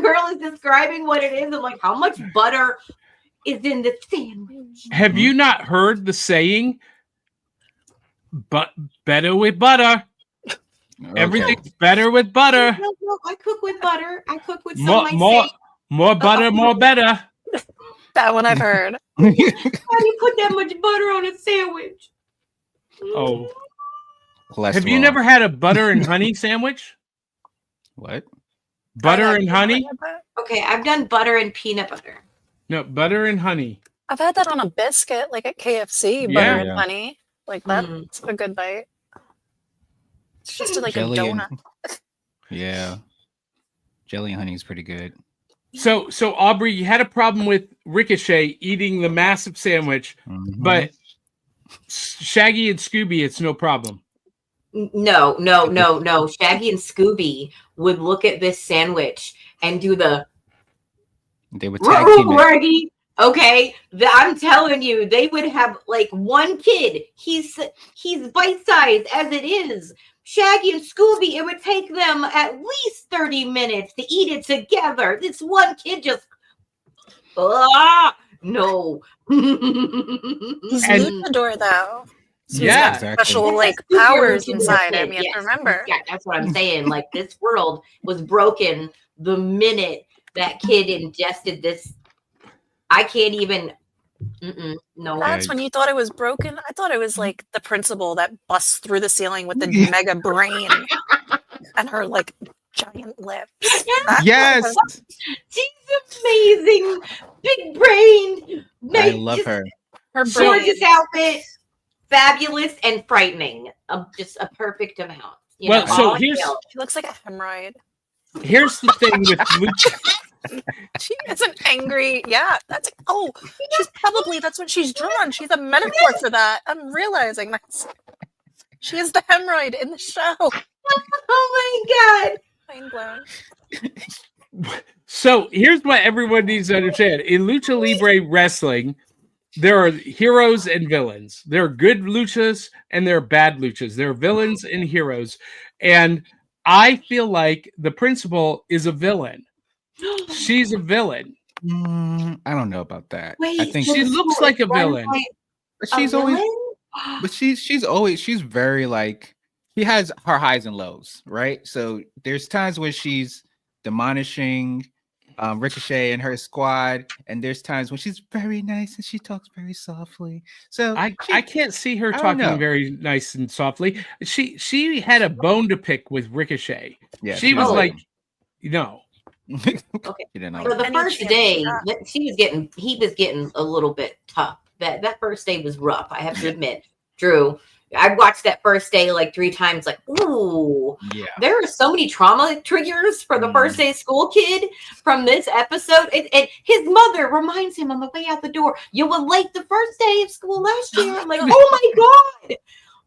Girl is describing what it is. I'm like, how much butter is in the sandwich? Have you not heard the saying, but better with butter? Okay. Everything's better with butter. No, I cook with butter. I cook with more butter, more better. That one I've heard. How do you put that much butter on a sandwich? Oh. Cholesterol. Have you never had a butter and honey sandwich? What? Butter and honey? Okay, I've done butter and peanut butter. No, butter and honey. I've had that on a biscuit, like at KFC, butter and honey. Like that's a good bite. It's just like jelly a donut. Yeah. Jelly and honey is pretty good. So Aubrey, you had a problem with Ricochet eating the massive sandwich, but Shaggy and Scooby, it's no problem. No. Shaggy and Scooby would look at this sandwich and do they would tag team it. Okay, I'm telling you, they would have like one kid. He's bite-sized as it is. Shaggy and Scooby, it would take them at least 30 minutes to eat it together. This one kid just no. He's luchador though. So yeah, exactly. Special like powers inside him. You have to remember. Yeah, that's what I'm saying. Like this world was broken the minute that kid ingested this. I can't even. No. That's when you thought it was broken. I thought it was like the principal that busts through the ceiling with the mega brain and her like giant lips. Yes, she's amazing, big brained. I love her. Her gorgeous outfit. Fabulous and frightening. Just a perfect amount. So she looks like a hemorrhoid. Here's the thing with Lucha. She is an angry. Yeah, that's what she's drawn. She's a metaphor for that. I'm realizing that. She is the hemorrhoid in the show. Oh my god! Mind blown. So here's what everyone needs to understand: in Lucha Libre wrestling, there are heroes and villains. There are good luchas and there are bad luchas. There are villains and heroes. And I feel like the principal is a villain. She's a villain. I don't know about that. Wait, I think she looks like a villain. But she's very like, she has her highs and lows, right? So there's times when she's demolishing Ricochet and her squad, and there's times when she's very nice and she talks very softly. So I can't see her talking very nice and softly. She had a bone to pick with Ricochet. Yeah, she was like, no. Okay. So the first day, he was getting a little bit tough. That first day was rough. I have to admit, Drew. I watched that first day like 3 times. Like, ooh, Yeah. there are so many trauma triggers for the first day of school kid from this episode. And his mother reminds him on the way out the door, "You were late the first day of school last year." I'm like, oh my god,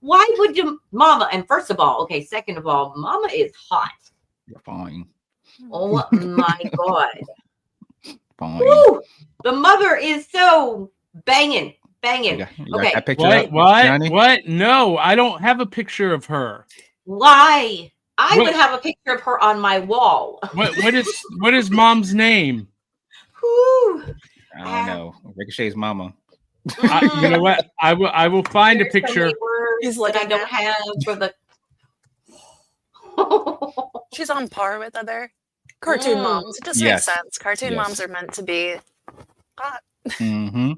why would you, Mama? And first of all, okay, second of all, Mama is hot. You're fine. Oh my god. Fine. Woo! The mother is so banging. You got Okay. that picture What? up, What? Johnny? What? No, I don't have a picture of her. Why? I What- would have a picture of her on my wall. What is mom's name? Whew. I don't know. Ricochet's mama. You know what? I will find a There's so picture. many words He's that looking I don't at- have for the. She's on par with other cartoon moms. It just Yes. makes sense. Cartoon Yes. moms are meant to be hot. Mm-hmm.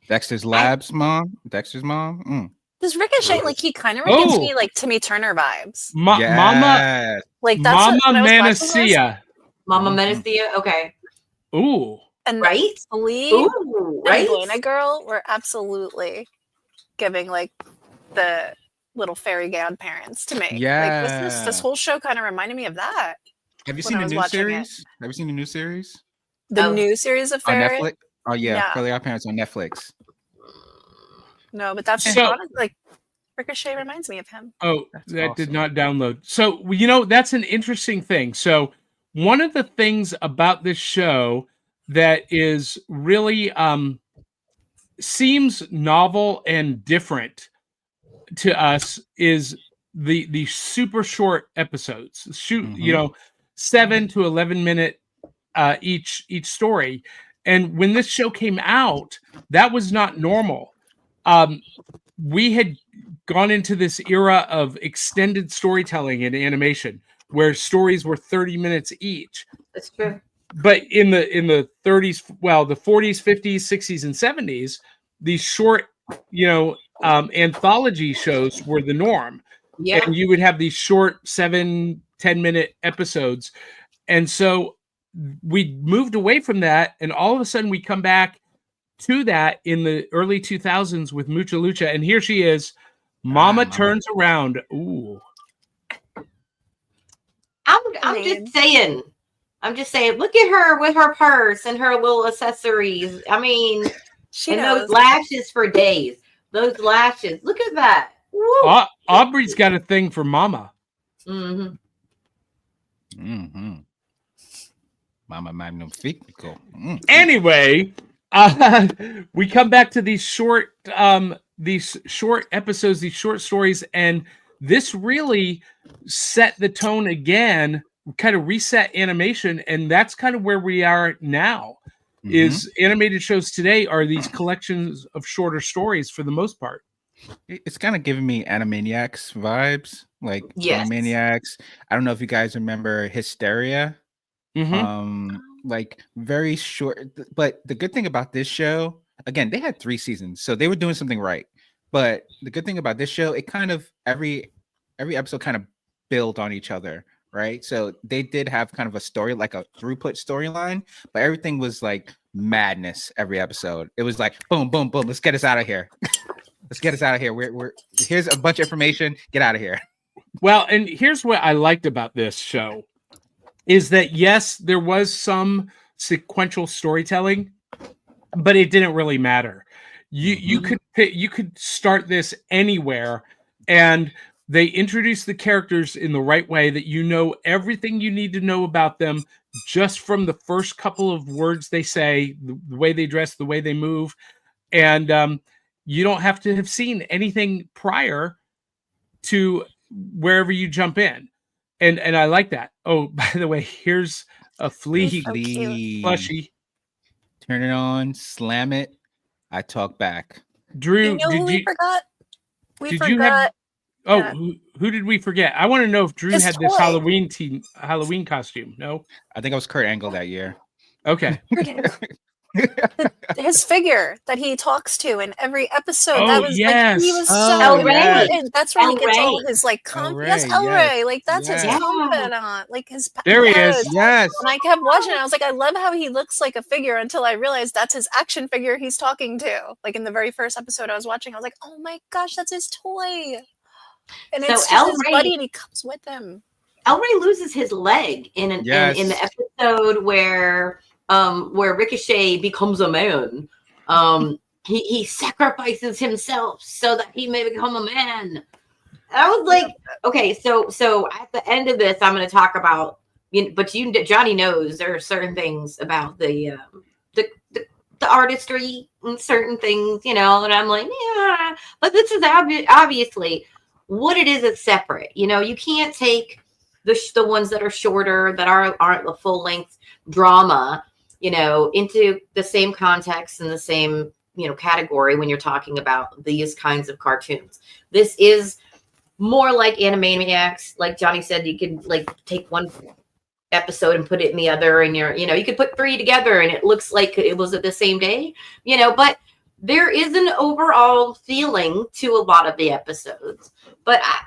Dexter's mom. Does Ricochet, like, he kind of gives Oh. me like Timmy Turner vibes. Mama Yes. Like that's Mama what I was watching this. Manassia. Mama Mhm. Menacea. Okay. Ooh. And Right? Flea Ooh, and right? Buena Girl were absolutely giving like the little fairy godparents to me. Yeah. Like this whole show kind of reminded me of that. Have you when seen I the was new watching it. series? Have you seen the new series The Oh. new series of on fairy. Netflix? Oh yeah, Yeah. Fairly Odd Parents on Netflix. No, but that's So- like Ricochet reminds me of him. Oh, That's that did awesome. not download. So, that's an interesting thing. So, one of the things about this show that is really seems novel and different to us is the super short episodes. Mhm. 7 to 11 minute each story. And when this show came out, that was not normal. We had gone into this era of extended storytelling and animation where stories were 30 minutes each. That's true. But in the 30s, well, the 40s, 50s, 60s, and 70s, these short, anthology shows were the norm. Yeah. And you would have these short 7-10 minute episodes. And so we moved away from that, and all of a sudden we come back to that in the early 2000s with Mucha Lucha, and here she is. Mama Mama. turns around. Ooh. I'm just saying. Look at her with her purse and her little accessories. I mean, She and knows. those lashes for days. Those lashes. Look at that. Aubrey's got a thing for Mama. Mm-hmm. Mm-hmm. Mama Magnifico. Anyway, we come back to these short episodes, these short stories, and this really set the tone again, kind of reset animation, and that's kind of where we are now. Mhm. Is animated shows today are these collections of shorter stories for the most part. It's kind of giving me Animaniacs vibes, like Yes. Animaniacs. I don't know if you guys remember Hysteria. Mhm. Like very short. But the good thing about this show, again, they had 3 seasons, so they were doing something right. But the good thing about this show, it kind of every episode kind of build on each other, right? So they did have kind of a story, like a throughput storyline, but everything was like madness every episode. It was like boom, boom, boom. Let's get us out of here. Let's get us out of here. We're here's a bunch of information. Get out of here. Well, and here's what I liked about this show is that, yes, there was some sequential storytelling, but it didn't really matter. You could start this anywhere, and they introduce the characters in the right way that you know everything you need to know about them just from the first couple of words they say, the way they dress, the way they move, and you don't have to have seen anything prior to wherever you jump in. And I like that. Oh, by the way, here's a flea So cute. plushie. Turn it on, slam it. I talk back. Drew, You know who did we you forgot? We did forgot. you have oh yeah. who did we forget? I want to know if Drew His had this toy. Halloween costume. No? I think I was Kurt Angle that year. Okay. his figure that he talks to in every episode. Oh, that was yes. like he was Oh, so yes. important. That's where he gets all Elray. his like yes, Elray, Elray. yes, Like that's his yes. confidant. Like his There he is. yes. Yes. And I kept watching it. I was like, I love how he looks like a figure until I realized that's his action figure he's talking to. Like in the very first episode I was watching, I was like, oh my gosh, that's his toy. And So it's just his Elray- buddy and he comes with him. Elray loses his leg in the episode where Ricochet becomes a man. He sacrifices himself so that he may become a man. I was like, okay, so at the end of this, I'm going to talk about, Johnny knows there are certain things about the artistry and certain things, and I'm like, yeah, but this is obviously what it is separate. You can't take the ones that are shorter, that aren't the full length drama, into the same context and the same, category when you're talking about these kinds of cartoons. This is more like Animaniacs. Like Johnny said, you could like take one episode and put it in the other, and you could put 3 together and it looks like it was at the same day, but there is an overall feeling to a lot of the episodes. But I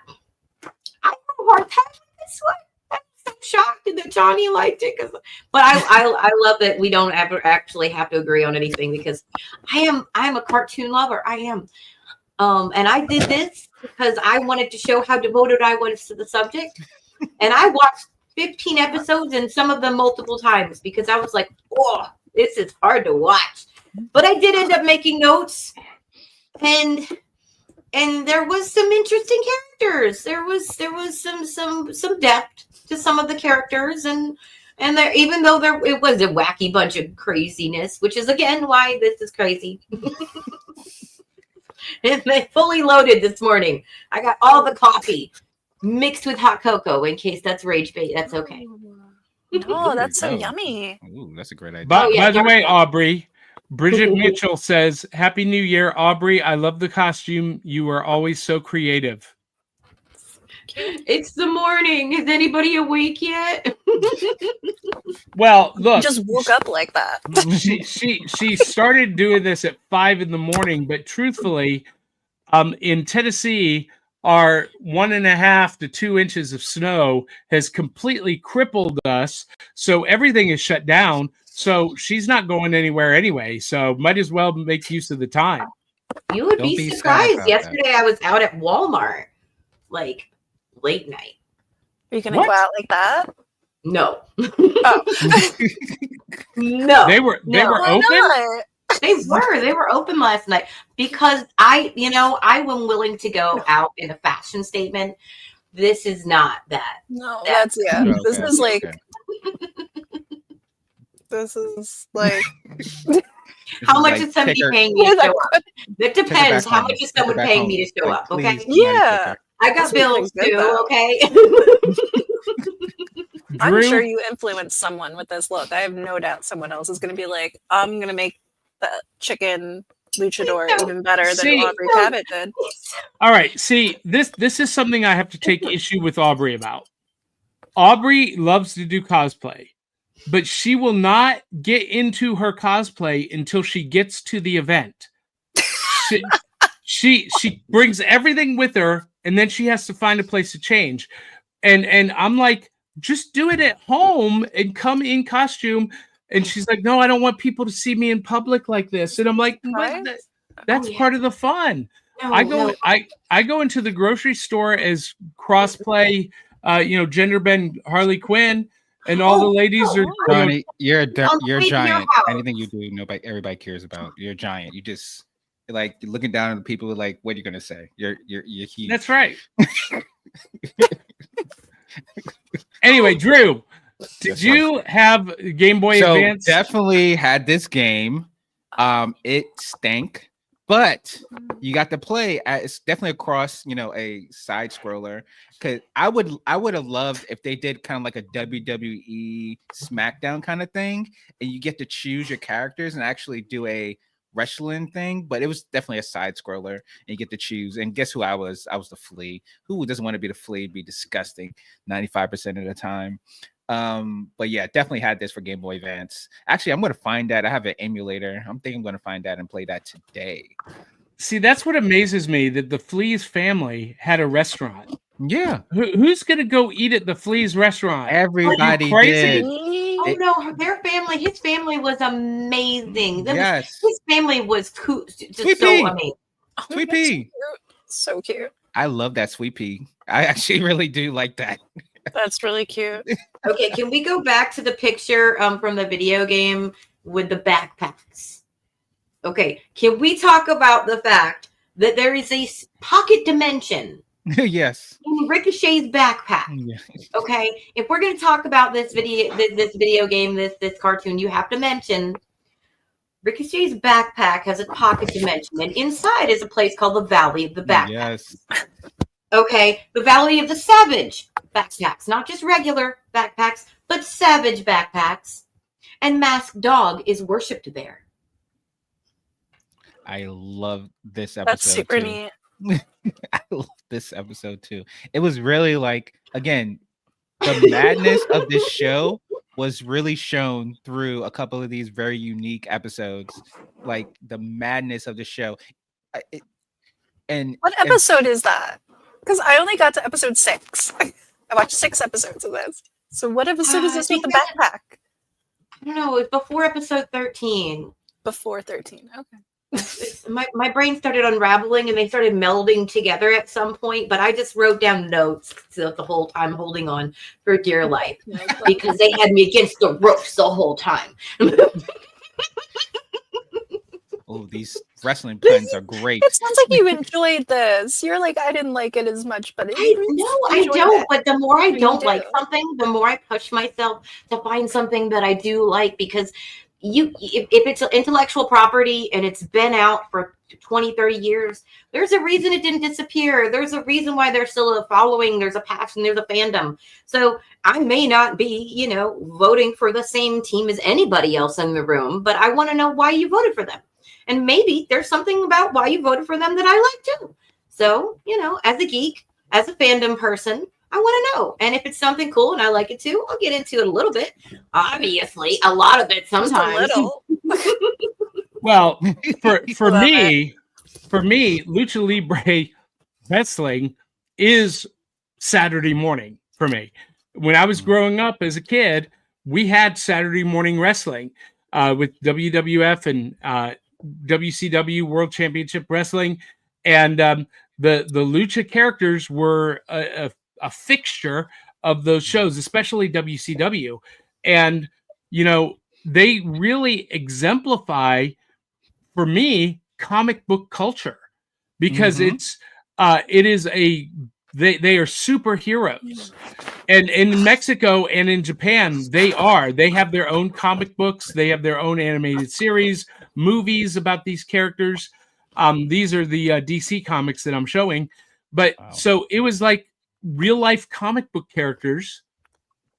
have a hard time with this one. I'm so shocked that Johnny liked it, but I love that we don't ever actually have to agree on anything, because I am a cartoon lover. I am. And I did this because I wanted to show how devoted I was to the subject. And I watched 15 episodes and some of them multiple times because I was like, oh, this is hard to watch. But I did end up making notes, and there was some interesting characters. There was some depth to some of the characters, and there, even though it was a wacky bunch of craziness, which is again why this is crazy. And they fully loaded this morning. I got all the coffee mixed with hot cocoa in case that's rage bait. That's okay. Oh, that's so yummy. Ooh, that's a great idea. By the way, Aubrey, Bridget Mitchell says, Happy New Year, Aubrey. I love the costume. You are always so creative. It's the morning. Is anybody awake yet? Well, look. Just woke up like that. She started doing this at 5 a.m, but truthfully, in Tennessee, our 1.5 to 2 inches of snow has completely crippled us. So everything is shut down. So she's not going anywhere anyway. So might as well make use of the time. You would be surprised. Yesterday I was out at Walmart, like late night. Are you going to go out like that? No. Oh. No. They were open? Not? They were open last night because I am willing to go out in a fashion statement. This is not that. No, that's This is like how much is somebody paying me to show up? It depends. How much is someone paying me to show up? Okay. Yeah. I got bills too, okay? I'm sure you influenced someone with this look. I have no doubt someone else is going to be like, I'm going to make the chicken luchador even better than Aubrey Cabot did. All right. See, this is something I have to take issue with Aubrey about. Aubrey loves to do cosplay, but she will not get into her cosplay until she gets to the event. She brings everything with her, and then she has to find a place to change. And I'm like, just do it at home and come in costume. And she's like, no, I don't want people to see me in public like this. And I'm like, that's part of the fun. I go into the grocery store as crossplay, gender bend Harley Quinn, and all the ladies are. Johnny, you're a giant. Anything you do, everybody cares about. You're a giant. You just like looking down at the people like, what are you gonna say? You're huge. That's right. Anyway, Drew, did you have Game Boy Advance? Definitely had this game. It stank, but you got to play. It's definitely across, a side scroller. Because I would have loved if they did kind of like a WWE SmackDown kind of thing, and you get to choose your characters and actually do a wrestling thing. But it was definitely a side scroller, and you get to choose. And guess who I was? I was the Flea. Who doesn't want to be the Flea? It'd be disgusting 95% of the time. But yeah, definitely had this for Game Boy Advance. Actually, I'm gonna find that. I have an emulator. I'm thinking I'm gonna find that and play that today. See, that's what amazes me, that the Fleas family had a restaurant. Yeah, Who's gonna go eat at the Fleas restaurant? everybody crazy? did. Oh no, their family, his family was amazing. Yes, His family was cool, just Sweet so pea. amazing. Sweet pea. So cute. I love that sweet pea. I actually really do like that. That's really cute. Okay, can we go back to the picture from the video game with the backpacks? Okay, can we talk about the fact that there is a pocket dimension Yes. in Ricochet's backpack? Yeah. Okay, if we're going to talk about this video game, this cartoon, you have to mention Ricochet's backpack has a pocket dimension, and inside is a place called the Valley of the Backpacks. Yes. Okay, the Valley of the Savage backpacks, not just regular backpacks, but savage backpacks. And Masked Dog is worshipped there. I love this episode. That's super too. neat. I love this episode too. It was really like, again, the madness of this show was really shown through a couple of these very unique episodes. Like the madness of the show. What episode is that? Because I only got to episode 6. I watched 6 episodes of this. So what episode is I this with think the that- backpack? I don't know, it was before episode 13. Before 13. Okay. My brain started unraveling and they started melding together at some point, but I just wrote down notes the whole time, holding on for dear life because they had me against the ropes the whole time. Oh, these wrestling puns are great. It sounds like you enjoyed this. You're like, I didn't like it as much, but I don't. But the more I don't like something, the more I push myself to find something that I do like, because if it's intellectual property and it's been out for 20, 30 years, there's a reason it didn't disappear. There's a reason why there's still a following. There's a passion. There's a fandom. So I may not be, voting for the same team as anybody else in the room, but I want to know why you voted for them. And maybe there's something about why you voted for them that I like too. So, as a geek, as a fandom person, I want to know. And if it's something cool and I like it too, I'll get into it a little bit. Obviously, a lot of it sometimes. Just a little. Well, for me, Lucha Libre wrestling is Saturday morning for me. When I was growing up as a kid, we had Saturday morning wrestling with WWF and WCW World Championship Wrestling, and the Lucha characters were a fixture of those shows, especially WCW. And, they really exemplify, for me, comic book culture, because it is they are superheroes. And in Mexico and in Japan, they have their own comic books. They have their own animated series, movies about these characters. These are the DC comics that I'm showing. But So it was like real life comic book characters.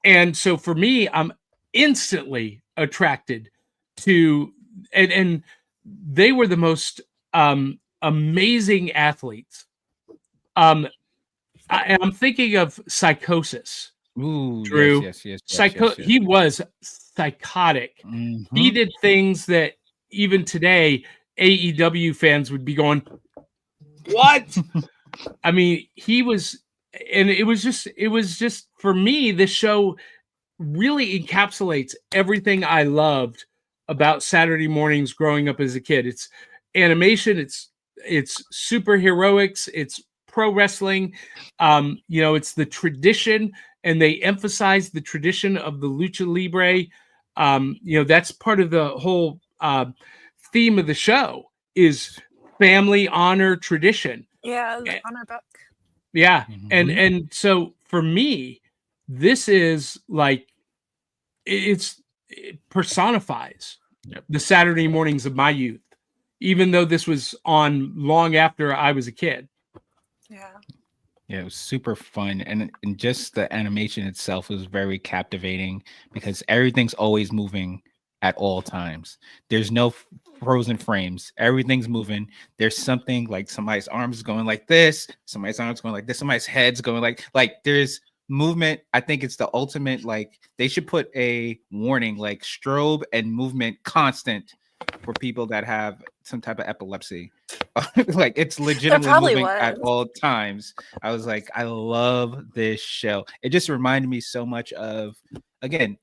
And so for me, I'm instantly attracted to, and they were the most amazing athletes. I'm thinking of Psychosis. Ooh, Drew. Yes. He was psychotic. Mhm. He did things that even today AEW fans would be going, "What?" I mean, he was, and it was just for me, this show really encapsulates everything I loved about Saturday mornings growing up as a kid. It's animation, it's superheroics, it's pro wrestling, it's the tradition, and they emphasize the tradition of the Lucha Libre. That's part of the whole theme of the show is family, honor, tradition. Yeah, the honor book. Yeah. Mhm. And so for me, this is like, it personifies the Saturday mornings of my youth, even though this was on long after I was a kid. Yeah. Yeah, it was super fun, and just the animation itself was very captivating because everything's always moving at all times. There's no frozen frames. Everything's moving. There's something like somebody's arms going like this, somebody's arms going like this, somebody's head's going like there's movement, I think it's the ultimate, like they should put a warning like strobe and movement constant for people that have some type of epilepsy. Like it's legitimately moving at all times. I was like, I love this show. It just reminded me so much of, again,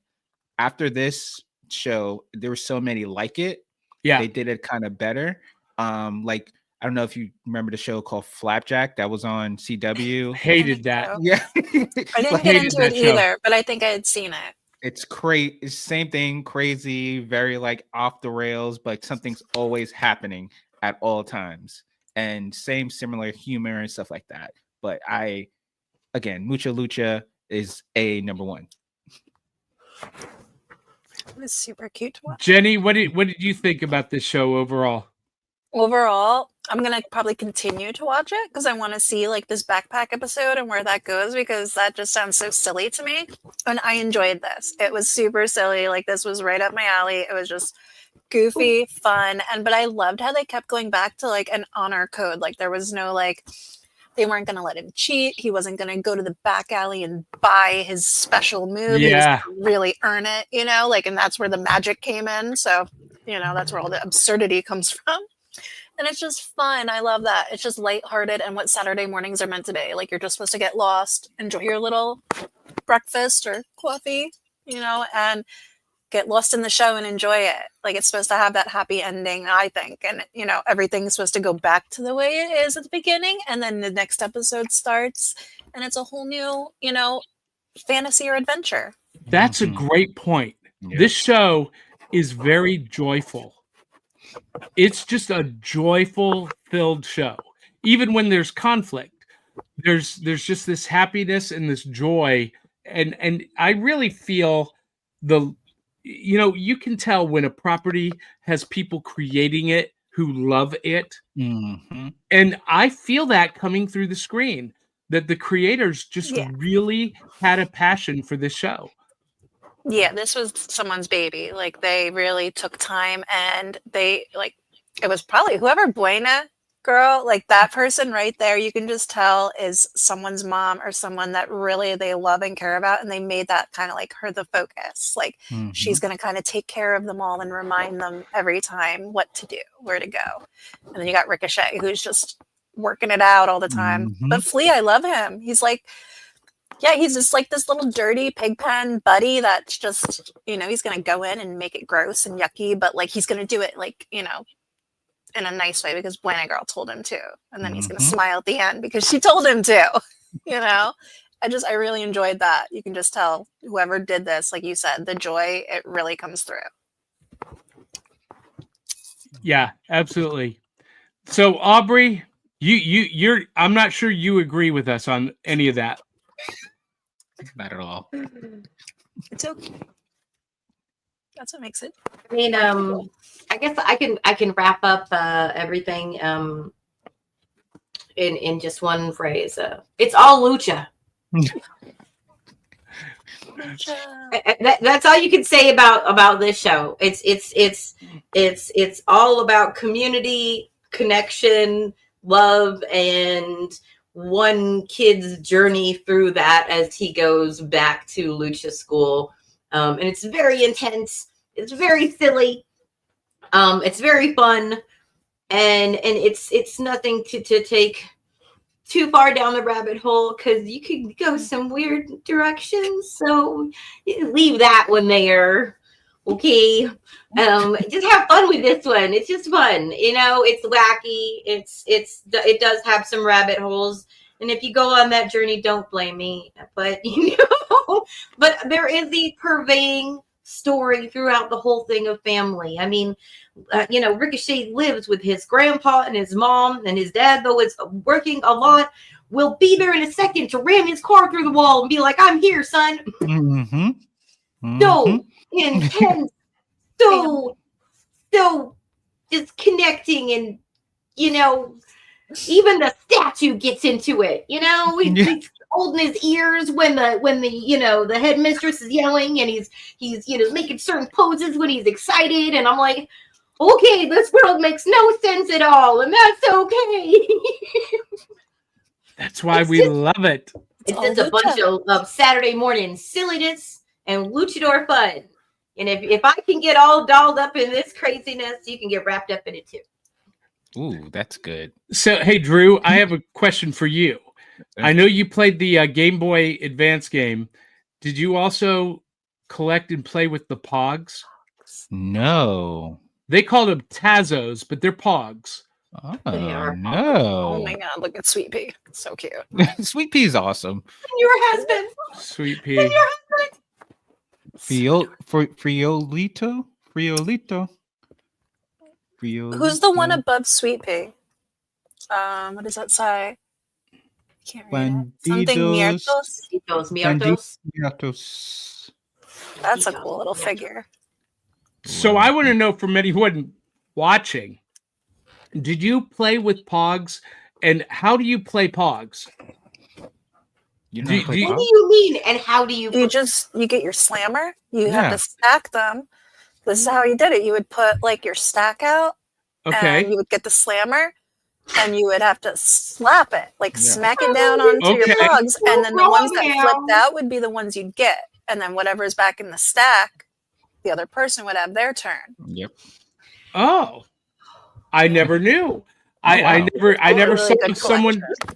after this show, there were so many like it. Yeah, they did it kind of better. Like I don't know if you remember the show called Flapjack that was on CW. Hated that. Yeah, I didn't get into it either, but I think I had seen it. It's crazy. It's same thing, crazy, very like off the rails, but something's always happening at all times, and similar humor and stuff like that. But again, Mucha Lucha is number one. It was super cute to watch. Jenny, what did you think about this show overall? Overall, I'm gonna probably continue to watch it because I want to see like this backpack episode and where that goes, because that just sounds so silly to me. And I enjoyed this. It was super silly. Like this was right up my alley. It was just goofy, fun, but I loved how they kept going back to like an honor code. Like there was no like, they weren't gonna let him cheat. He wasn't gonna go to the back alley and buy his special move. Yeah, he was gonna really earn it, like, and that's where the magic came in. So, that's where all the absurdity comes from. And it's just fun. I love that. It's just lighthearted and what Saturday mornings are meant to be. Like you're just supposed to get lost, enjoy your little breakfast or coffee, and get lost in the show and enjoy it. Like it's supposed to have that happy ending, I think. And, everything's supposed to go back to the way it is at the beginning. And then the next episode starts and it's a whole new, fantasy or adventure. That's a great point. Yeah. This show is very joyful. It's just a joyful filled show. Even when there's conflict, there's just this happiness and this joy. And I really feel you can tell when a property has people creating it who love it. Mm-hmm. And I feel that coming through the screen, that the creators just really had a passion for this show. Yeah, this was someone's baby. Like they really took time, and it was probably whoever Buena girl, like that person right there, you can just tell is someone's mom or someone that really they love and care about, and they made that kind of like her the focus. Like she's going to kind of take care of them all and remind them every time what to do, where to go. And then you got Ricochet, who's just working it out all the time. But Flea, I love him. He's like, he's just like this little dirty pigpen buddy that's just, he's going to go in and make it gross and yucky, but like he's going to do it like, in a nice way because Buena Girl told him to. And then he's going to smile at the end because she told him to, I really enjoyed that. You can just tell whoever did this, like you said, the joy, it really comes through. Yeah, absolutely. So Aubrey, you're I'm not sure you agree with us on any of that. Not at all. It's okay. That's what makes it. I mean, I guess I can wrap up everything in just one phrase. It's all lucha. That's all you can say about this show. It's all about community, connection, love, and one kid's journey through that as he goes back to lucha school. And it's very intense. It's very silly. It's very fun, and it's nothing to take too far down the rabbit hole because you could go some weird directions. So leave that one there. Okay. Just have fun with this one. It's just fun. It's wacky. It does have some rabbit holes. And if you go on that journey, don't blame me. But but there is the pervading story throughout the whole thing of family. I mean, Ricochet lives with his grandpa and his mom, and his dad, though is working a lot, will be there in a second to ram his car through the wall and be like, "I'm here, son." So intense, so just connecting, and even the statue gets into it. He's holding his ears when the headmistress is yelling, and he's making certain poses when he's excited, and I'm like, okay, this world makes no sense at all, and that's okay. That's why we love it. It's all just a bunch lucha. of Saturday morning silliness and luchador fun. And if I can get all dolled up in this craziness, you can get wrapped up in it too. Ooh, that's good. So, hey, Drew, I have a question for you. I know you played the Game Boy Advance game. Did you also collect and play with the Pogs? No. They called them Tazos, but they're Pogs. Oh, They are. Oh no. my god, look at Sweet Pea. So cute. Sweet Pea is awesome. Your husband. Sweet Pea. Your husband. Friolito? Who's the one above Sweet Pea? What does that say? Can't read it. Something Bandidos. Miertos. Bandidos. That's a cool little figure. So I want to know from anyone watching, did you play with Pogs, and how do you play Pogs? You Do- know, do you- What do you mean? And how do you? You get your slammer. You Yeah. have to stack them. This is how you did it. You would put like your stack out, and Okay. you would get the slammer, and you would have to slap it, like Yeah. smack it down onto your Okay. Pogs, and then the ones that Yeah. flipped out would be the ones you'd get, and then whatever's back in the stack, the other person would have their turn. Yep. Oh, I never knew. I wow. I never Really saw good someone. collection.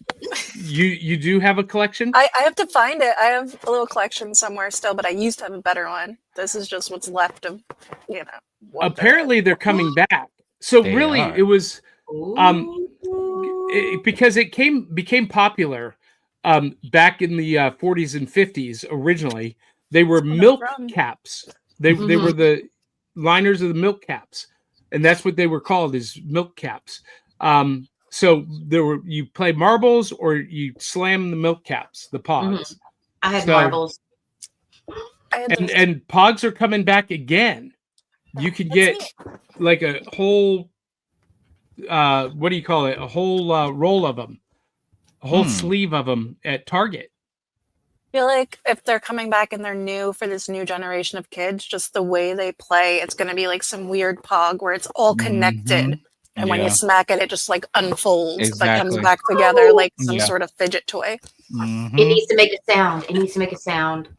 You do have a collection? I have to find it. I have a little collection somewhere still, but I used to have a better one. This is just what's left of, what Apparently, they're coming back. So They really, are. it was Ooh. because it became popular back in the 40s and 50s. Originally, they were where milk they're from. caps. They were the liners of the milk caps, and that's what they were called, is milk caps. So you play marbles or you slam the milk caps, the Pogs. I had So- marbles. I had those- And Pogs are coming back again. You can That's get neat. like a whole what do you call it? A whole roll of them, a whole sleeve of them at Target. I feel like if they're coming back and they're new for this new generation of kids, just the way they play, it's going to be like some weird Pog where it's all connected. And when you smack it, it just like unfolds. That comes Exactly. back together like some Yeah. sort of fidget toy. Mhm. It needs to make a sound. It needs to make a sound.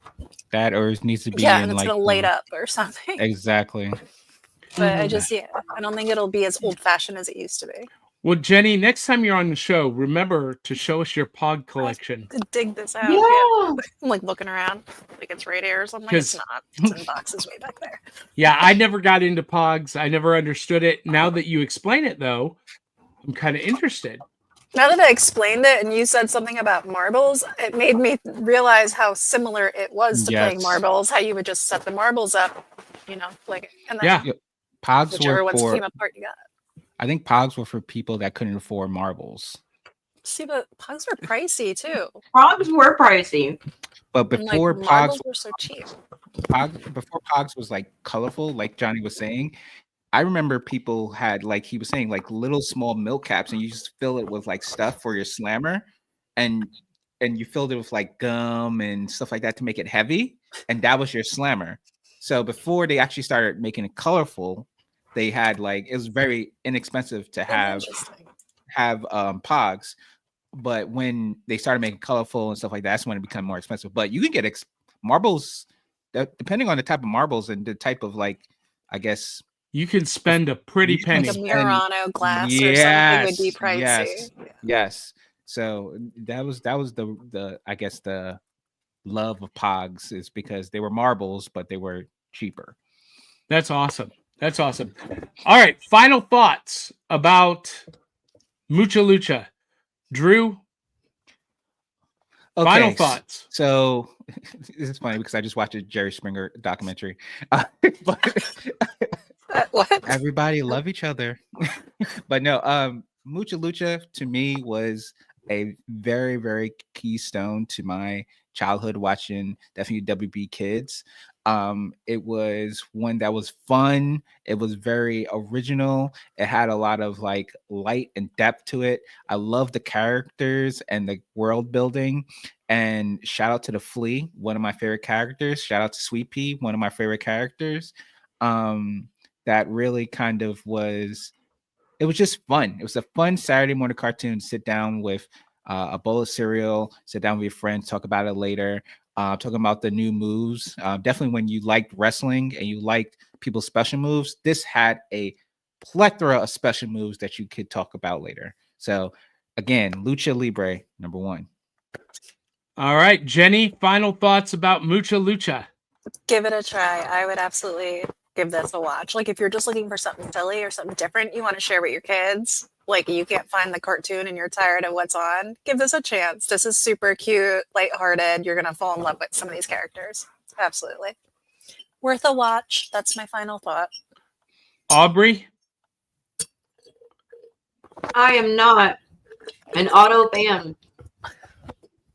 That or it needs to be Yeah, in and it's like going to light up or something. Exactly. But I don't think it'll be as old fashioned as it used to be. Well, Jenny, next time you're on the show, remember to show us your Pog collection. To dig this out. Yeah. I'm like looking around like it's right here or something. It's 'Cause- not. It's in boxes way back there. Yeah, I never got into Pogs. I never understood it. Now that you explain it, though, I'm kind of interested. Now that I explained it and you said something about marbles, it made me realize how similar it was to playing Yes. marbles. How you would just set the marbles up, like, and then Yeah. Pogs whichever were ones for came apart, you got. I think Pogs were for people that couldn't afford marbles. See, but Pogs are pricey too. Frogs were pricey. But And, like, before marbles Pogs were so cheap. before Pogs was like colorful, like Johnny was saying, I remember people had, like he was saying, like little small milk caps, and you just fill it with like stuff for your slammer, and you filled it with like gum and stuff like that to make it heavy, and that was your slammer. So before they actually started making it colorful, they had like, it was very inexpensive to Interesting. have Pogs, but when they started making colorful and stuff like that, that's when it became more expensive. But you can get marbles, depending on the type of marbles and the type of, like, I guess. You can spend a pretty You can penny. Like a Murano glass or something would be pricey. Yes, yes. So that was the I guess the love of Pogs, is because they were marbles, but they were cheaper. That's awesome. That's awesome. All right. Final thoughts about Mucha Lucha. Drew, Okay, final thoughts. So this is funny because I just watched a Jerry Springer documentary. But What? everybody love each other. But no, Mucha Lucha to me was a very, very keystone to my childhood watching definitely WB Kids. It was one that was fun. It was very original. It had a lot of like light and depth to it. I love the characters and the world building. And shout out to the Flea, one of my favorite characters. Shout out to Sweet Pea, one of my favorite characters. That really kind of was, it was just fun. It was a fun Saturday morning cartoon to sit down with a bowl of cereal, sit down with your friends, talk about it later. Talking about the new moves. Definitely when you liked wrestling and you liked people's special moves, this had a plethora of special moves that you could talk about later. So again, Lucha Libre, number 1. All right, Jenny, final thoughts about Mucha Lucha. Give it a try. I would absolutely give this a watch. Like if you're just looking for something silly or something different you want to share with your kids, like you can't find the cartoon and you're tired of what's on, give this a chance. This is super cute, lighthearted. You're going to fall in love with some of these characters. Absolutely. Worth a watch. That's my final thought. Aubrey? I am not an auto fan.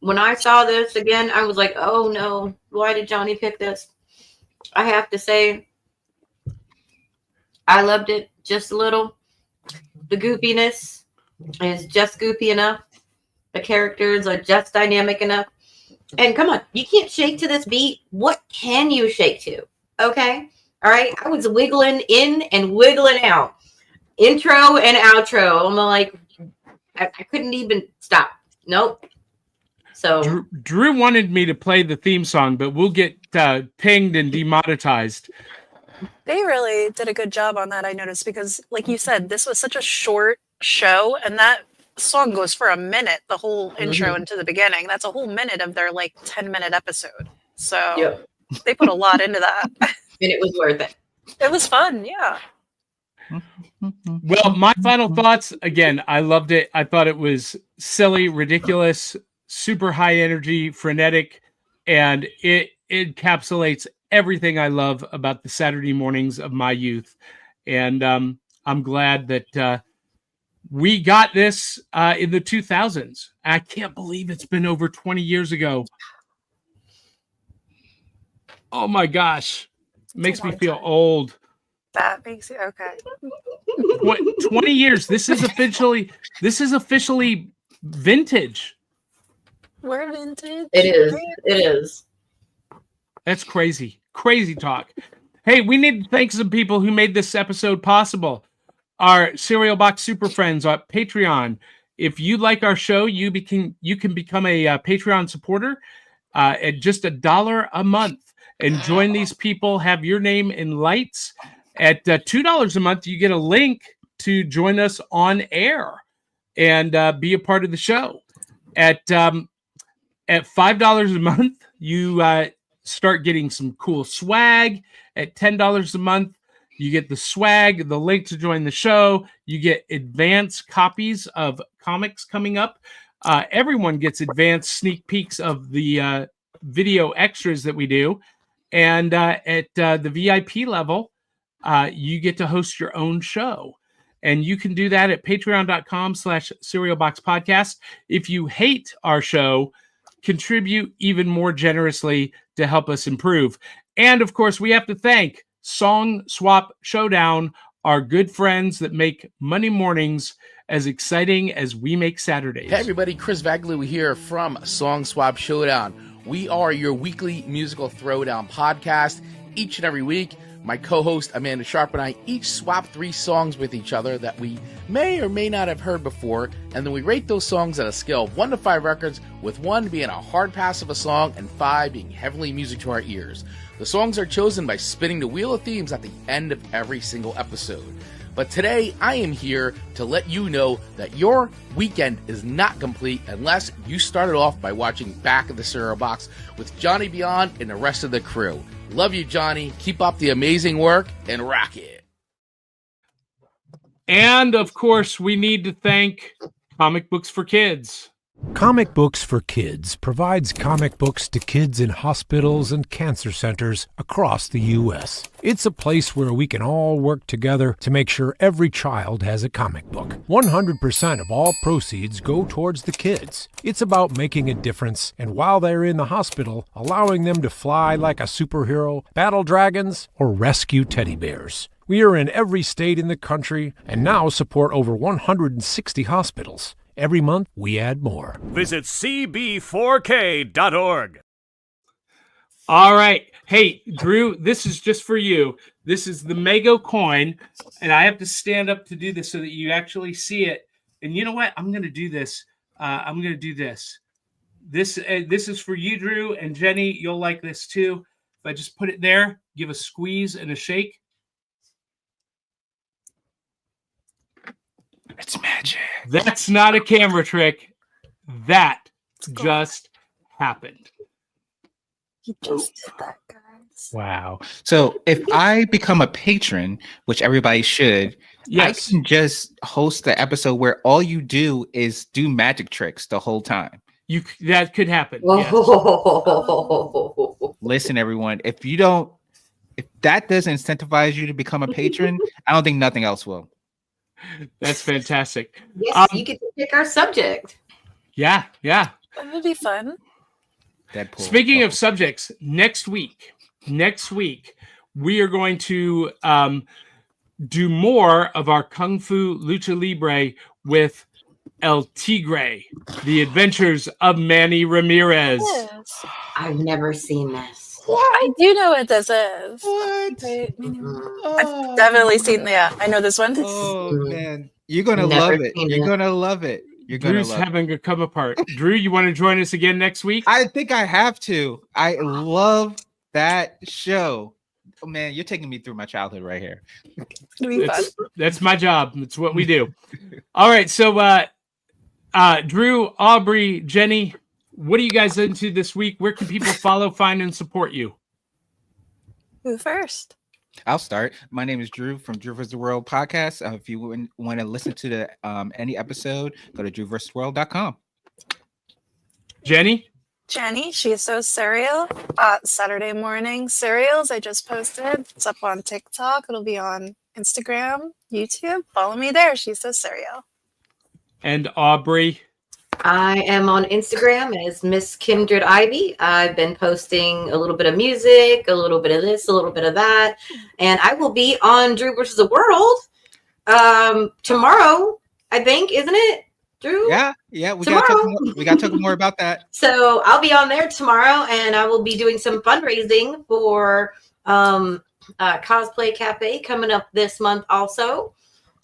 When I saw this again, I was like, oh no, why did Johnny pick this? I have to say, I loved it just a little. The goofiness is just goofy enough. The characters are just dynamic enough. And come on, you can't shake to this beat. What can you shake to? Okay? All right? I was wiggling in and wiggling out. Intro and outro. I'm like, I couldn't even stop. Nope. So Drew wanted me to play the theme song, but we'll get pinged and demonetized. They really did a good job on that, I noticed, because like you said, this was such a short show and that song goes for a minute, the whole intro into the beginning. That's a whole minute of their like 10-minute episode. So they put a lot into that. And it was worth it. It was fun, yeah. Well, my final thoughts, again, I loved it. I thought it was silly, ridiculous, super high energy, frenetic, and it encapsulates everything I love about the Saturday mornings of my youth. And I'm glad that we got this in the 2000s. I can't believe it's been over 20 years ago. Oh my gosh. Makes me feel old. That makes you okay. What, 20 years. This is officially vintage. We're vintage. It is. It is. That's crazy. Crazy talk. Hey, we need to thank some people who made this episode possible. Our Cereal Box Super Friends on Patreon. If you like our show, you can become a Patreon supporter at just $1 a month and join these people. Have your name in lights. At $2 a month, you get a link to join us on air and be a part of the show. At $5 a month, you start getting some cool swag. At $10 a month, you get the swag, the link to join the show. You get advanced copies of comics coming up. Everyone gets advanced sneak peeks of the video extras that we do. And at the VIP level, you get to host your own show. And you can do that at patreon.com/cerealboxpodcast. If you hate our show, contribute even more generously to help us improve. And of course, we have to thank Song Swap Showdown, our good friends that make Monday mornings as exciting as we make Saturdays. Hey everybody, Chris Vaglou here from Song Swap Showdown. We are your weekly musical throwdown podcast. Each and every week, my co-host Amanda Sharp and I each swap 3 songs with each other that we may or may not have heard before, and then we rate those songs on a scale of 1 to 5 records, with 1 being a hard pass of a song and 5 being heavenly music to our ears. The songs are chosen by spinning the wheel of themes at the end of every single episode. But today, I am here to let you know that your weekend is not complete unless you started off by watching Back of the Cereal Box with Johnny Beyond and the rest of the crew. Love you, Johnny. Keep up the amazing work and rock it. And of course, we need to thank Comic Books for Kids. Comic Books for Kids provides comic books to kids in hospitals and cancer centers across the U.S. It's a place where we can all work together to make sure every child has a comic book. 100% of all proceeds go towards the kids. It's about making a difference, and while they're in the hospital, allowing them to fly like a superhero, battle dragons, or rescue teddy bears. We are in every state in the country and now support over 160 hospitals. Every month, we add more. Visit cb4k.org. All right. Hey, Drew, this is just for you. This is the Mego coin, and I have to stand up to do this so that you actually see it. And you know what? I'm going to do this I'm going to do this. This is for you, Drew, and Jenny. You'll like this too. If I just put it there, give a squeeze and a shake. It's magic. That's not a camera trick. That just happened. You just did that, guys. Wow. So if I become a patron, which everybody should, Yes. I can just host the episode where all you do is do magic tricks the whole time. That could happen. Yes. Listen, everyone, if that doesn't incentivize you to become a patron, I don't think nothing else will. That's fantastic. Yes, you get to pick our subject. Yeah. That would be fun. Deadpool. Speaking of subjects, next week, we are going to do more of our Kung Fu Lucha Libre with El Tigre, The Adventures of Manny Ramirez. Yes. I've never seen this. I do know what this is. What? I've definitely seen. Yeah, I know this one. Oh man, you're gonna Never love it. seen You're it. gonna love it. You're gonna Drew's love it. having a come apart. Drew, you want to join us again next week? I think I have to. I love that show. Oh man, you're taking me through my childhood right here. It'll be fun. That's my job. It's what we do. All right. So, Drew, Aubrey, Jenny, what are you guys into this week? Where can people follow, find, and support you? Who first? I'll start. My name is Drew from Drew vs. the World podcast. If you want to listen to the any episode, go to drewvsworld.com. Jenny? Jenny, she's so cereal. Saturday morning cereals. I just posted. It's up on TikTok. It'll be on Instagram, YouTube. Follow me there. She's so cereal. And Aubrey? I am on Instagram as Miss Kindred Ivy. I've been posting a little bit of music, a little bit of this, a little bit of that. And I will be on Drew versus the World tomorrow, I think, isn't it, Drew? Yeah. We got to talk more about that. So I'll be on there tomorrow, and I will be doing some fundraising for Cosplay Cafe coming up this month also.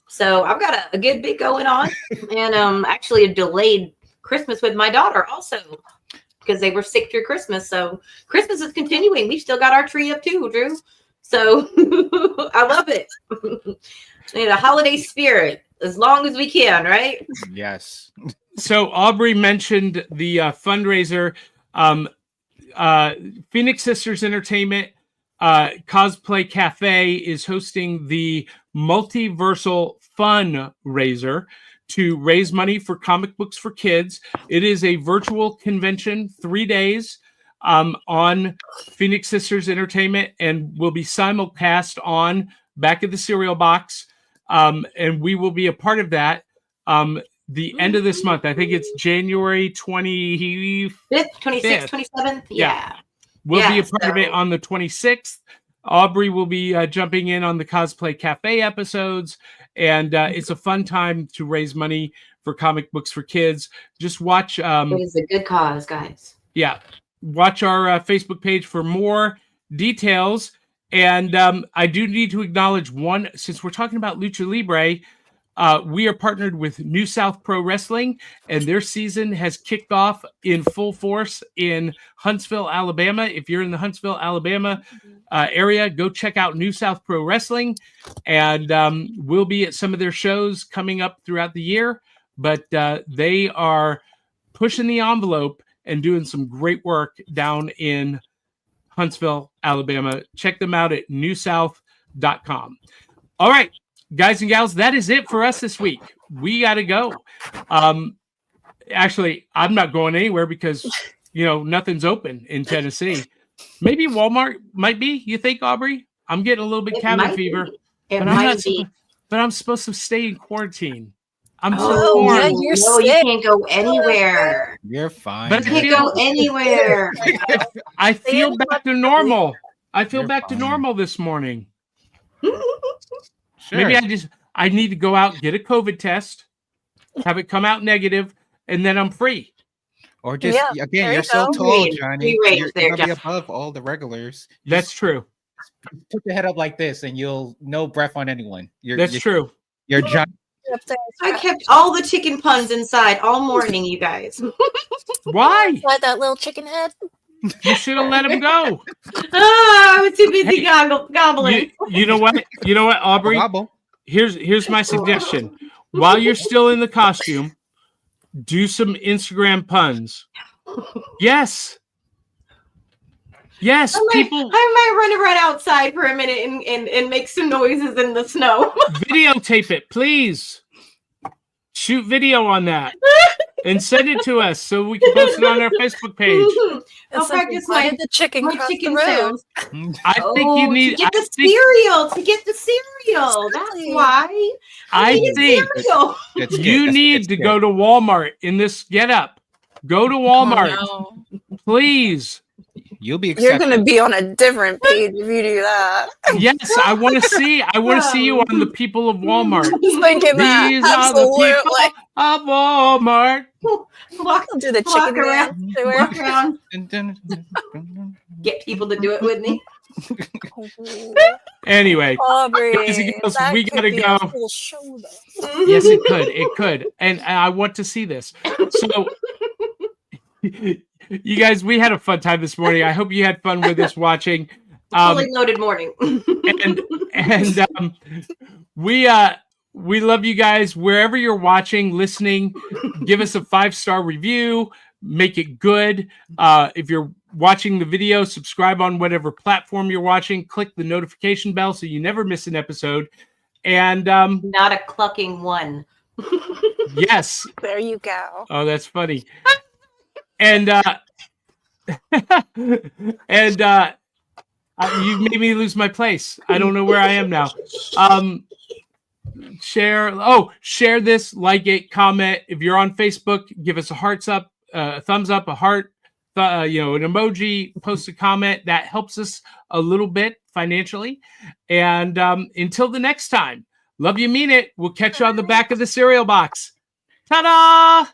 So I've got a good bit going on, and actually a delayed Christmas with my daughter also because they were sick through Christmas. So Christmas is continuing. We've still got our tree up too, Drew. So I love it. In a holiday spirit as long as we can, right? Yes. So Aubrey mentioned the fundraiser. Phoenix Sisters Entertainment Cosplay Cafe is hosting the Multiversal Fundraiser to raise money for comic books for kids. It is a virtual convention, 3 days on Phoenix Sisters Entertainment, and will be simulcast on Back of the Cereal Box. And we will be a part of that the end of this month. I think it's January 25th, 26th, 27th. Yeah. We'll be a part of it on the 26th. Aubrey will be jumping in on the Cosplay Cafe episodes, and it's a fun time to raise money for comic books for kids. Just watch. It is a good cause, guys. Yeah. Watch our Facebook page for more details. And I do need to acknowledge one, since we're talking about Lucha Libre, we are partnered with New South Pro Wrestling, and their season has kicked off in full force in Huntsville, Alabama. If you're in the Huntsville, Alabama area, go check out New South Pro Wrestling, and we'll be at some of their shows coming up throughout the year. But they are pushing the envelope and doing some great work down in Huntsville, Alabama. Check them out at newsouth.com. All right, guys and gals, that is it for us this week. We got to go. Actually, I'm not going anywhere because, nothing's open in Tennessee. Maybe Walmart might be, you think, Aubrey? I'm getting a little bit cabin fever. It might be. But I'm supposed to stay in quarantine. I'm so Oh, torn. yeah, you're No, you sick. can't go anywhere. You're fine. But You can't go anywhere. I feel back to normal. I feel You're back to fine. normal this morning. Sure. Maybe I need to go out, get a COVID test, have it come out negative, and then I'm free. Or just Yeah, again, there you're you so go. tall, Free Johnny. range You're there, gonna be Jeff. above all the regulars. That's true. Put your head up like this, and you'll no breath on anyone. That's true. You're John I kept all the chicken puns inside all morning, you guys. Why? Like that little chicken head. You should have let him go. I was too busy gobbling. You know what? You know what, Aubrey? Gobble. Here's my suggestion. While you're still in the costume, do some Instagram puns. Yes. Yes, people. I might run outside for a minute and make some noises in the snow. Videotape it, please. Shoot video on that and send it to us so we can post it on our Facebook page. I'll practice my chicken sounds. I think you need to get the cereal. To get the cereal. That's why. I think cereal. you need to go to Walmart in this getup. Go to Walmart, please. You'll be You're accepted. gonna be on a different page if you do that. Yes, I want to see. I want to see you on the people of Walmart. Just thinking that. These are the people of Walmart. I'll do the chicken around. dance. Walk around. Get people to do it with me. Anyway, Aubrey, guys and girls, that we could gotta be go. a full show, though. Yes, it could. It could. And I want to see this. So, you guys, we had a fun time this morning. I hope you had fun with us watching. Fully loaded morning. We love you guys wherever you're watching, listening. Give us a 5-star review. Make it good. If you're watching the video, subscribe on whatever platform you're watching. Click the notification bell so you never miss an episode. And Not a clucking one. yes. There you go. Oh, that's funny. And you made me lose my place. I don't know where I am now. Share this, like it, comment. If you're on Facebook, give us a hearts up, a thumbs up, a heart, an emoji, post a comment. That helps us a little bit financially. And until the next time, love you, mean it. We'll catch you on the back of the cereal box. Ta-da!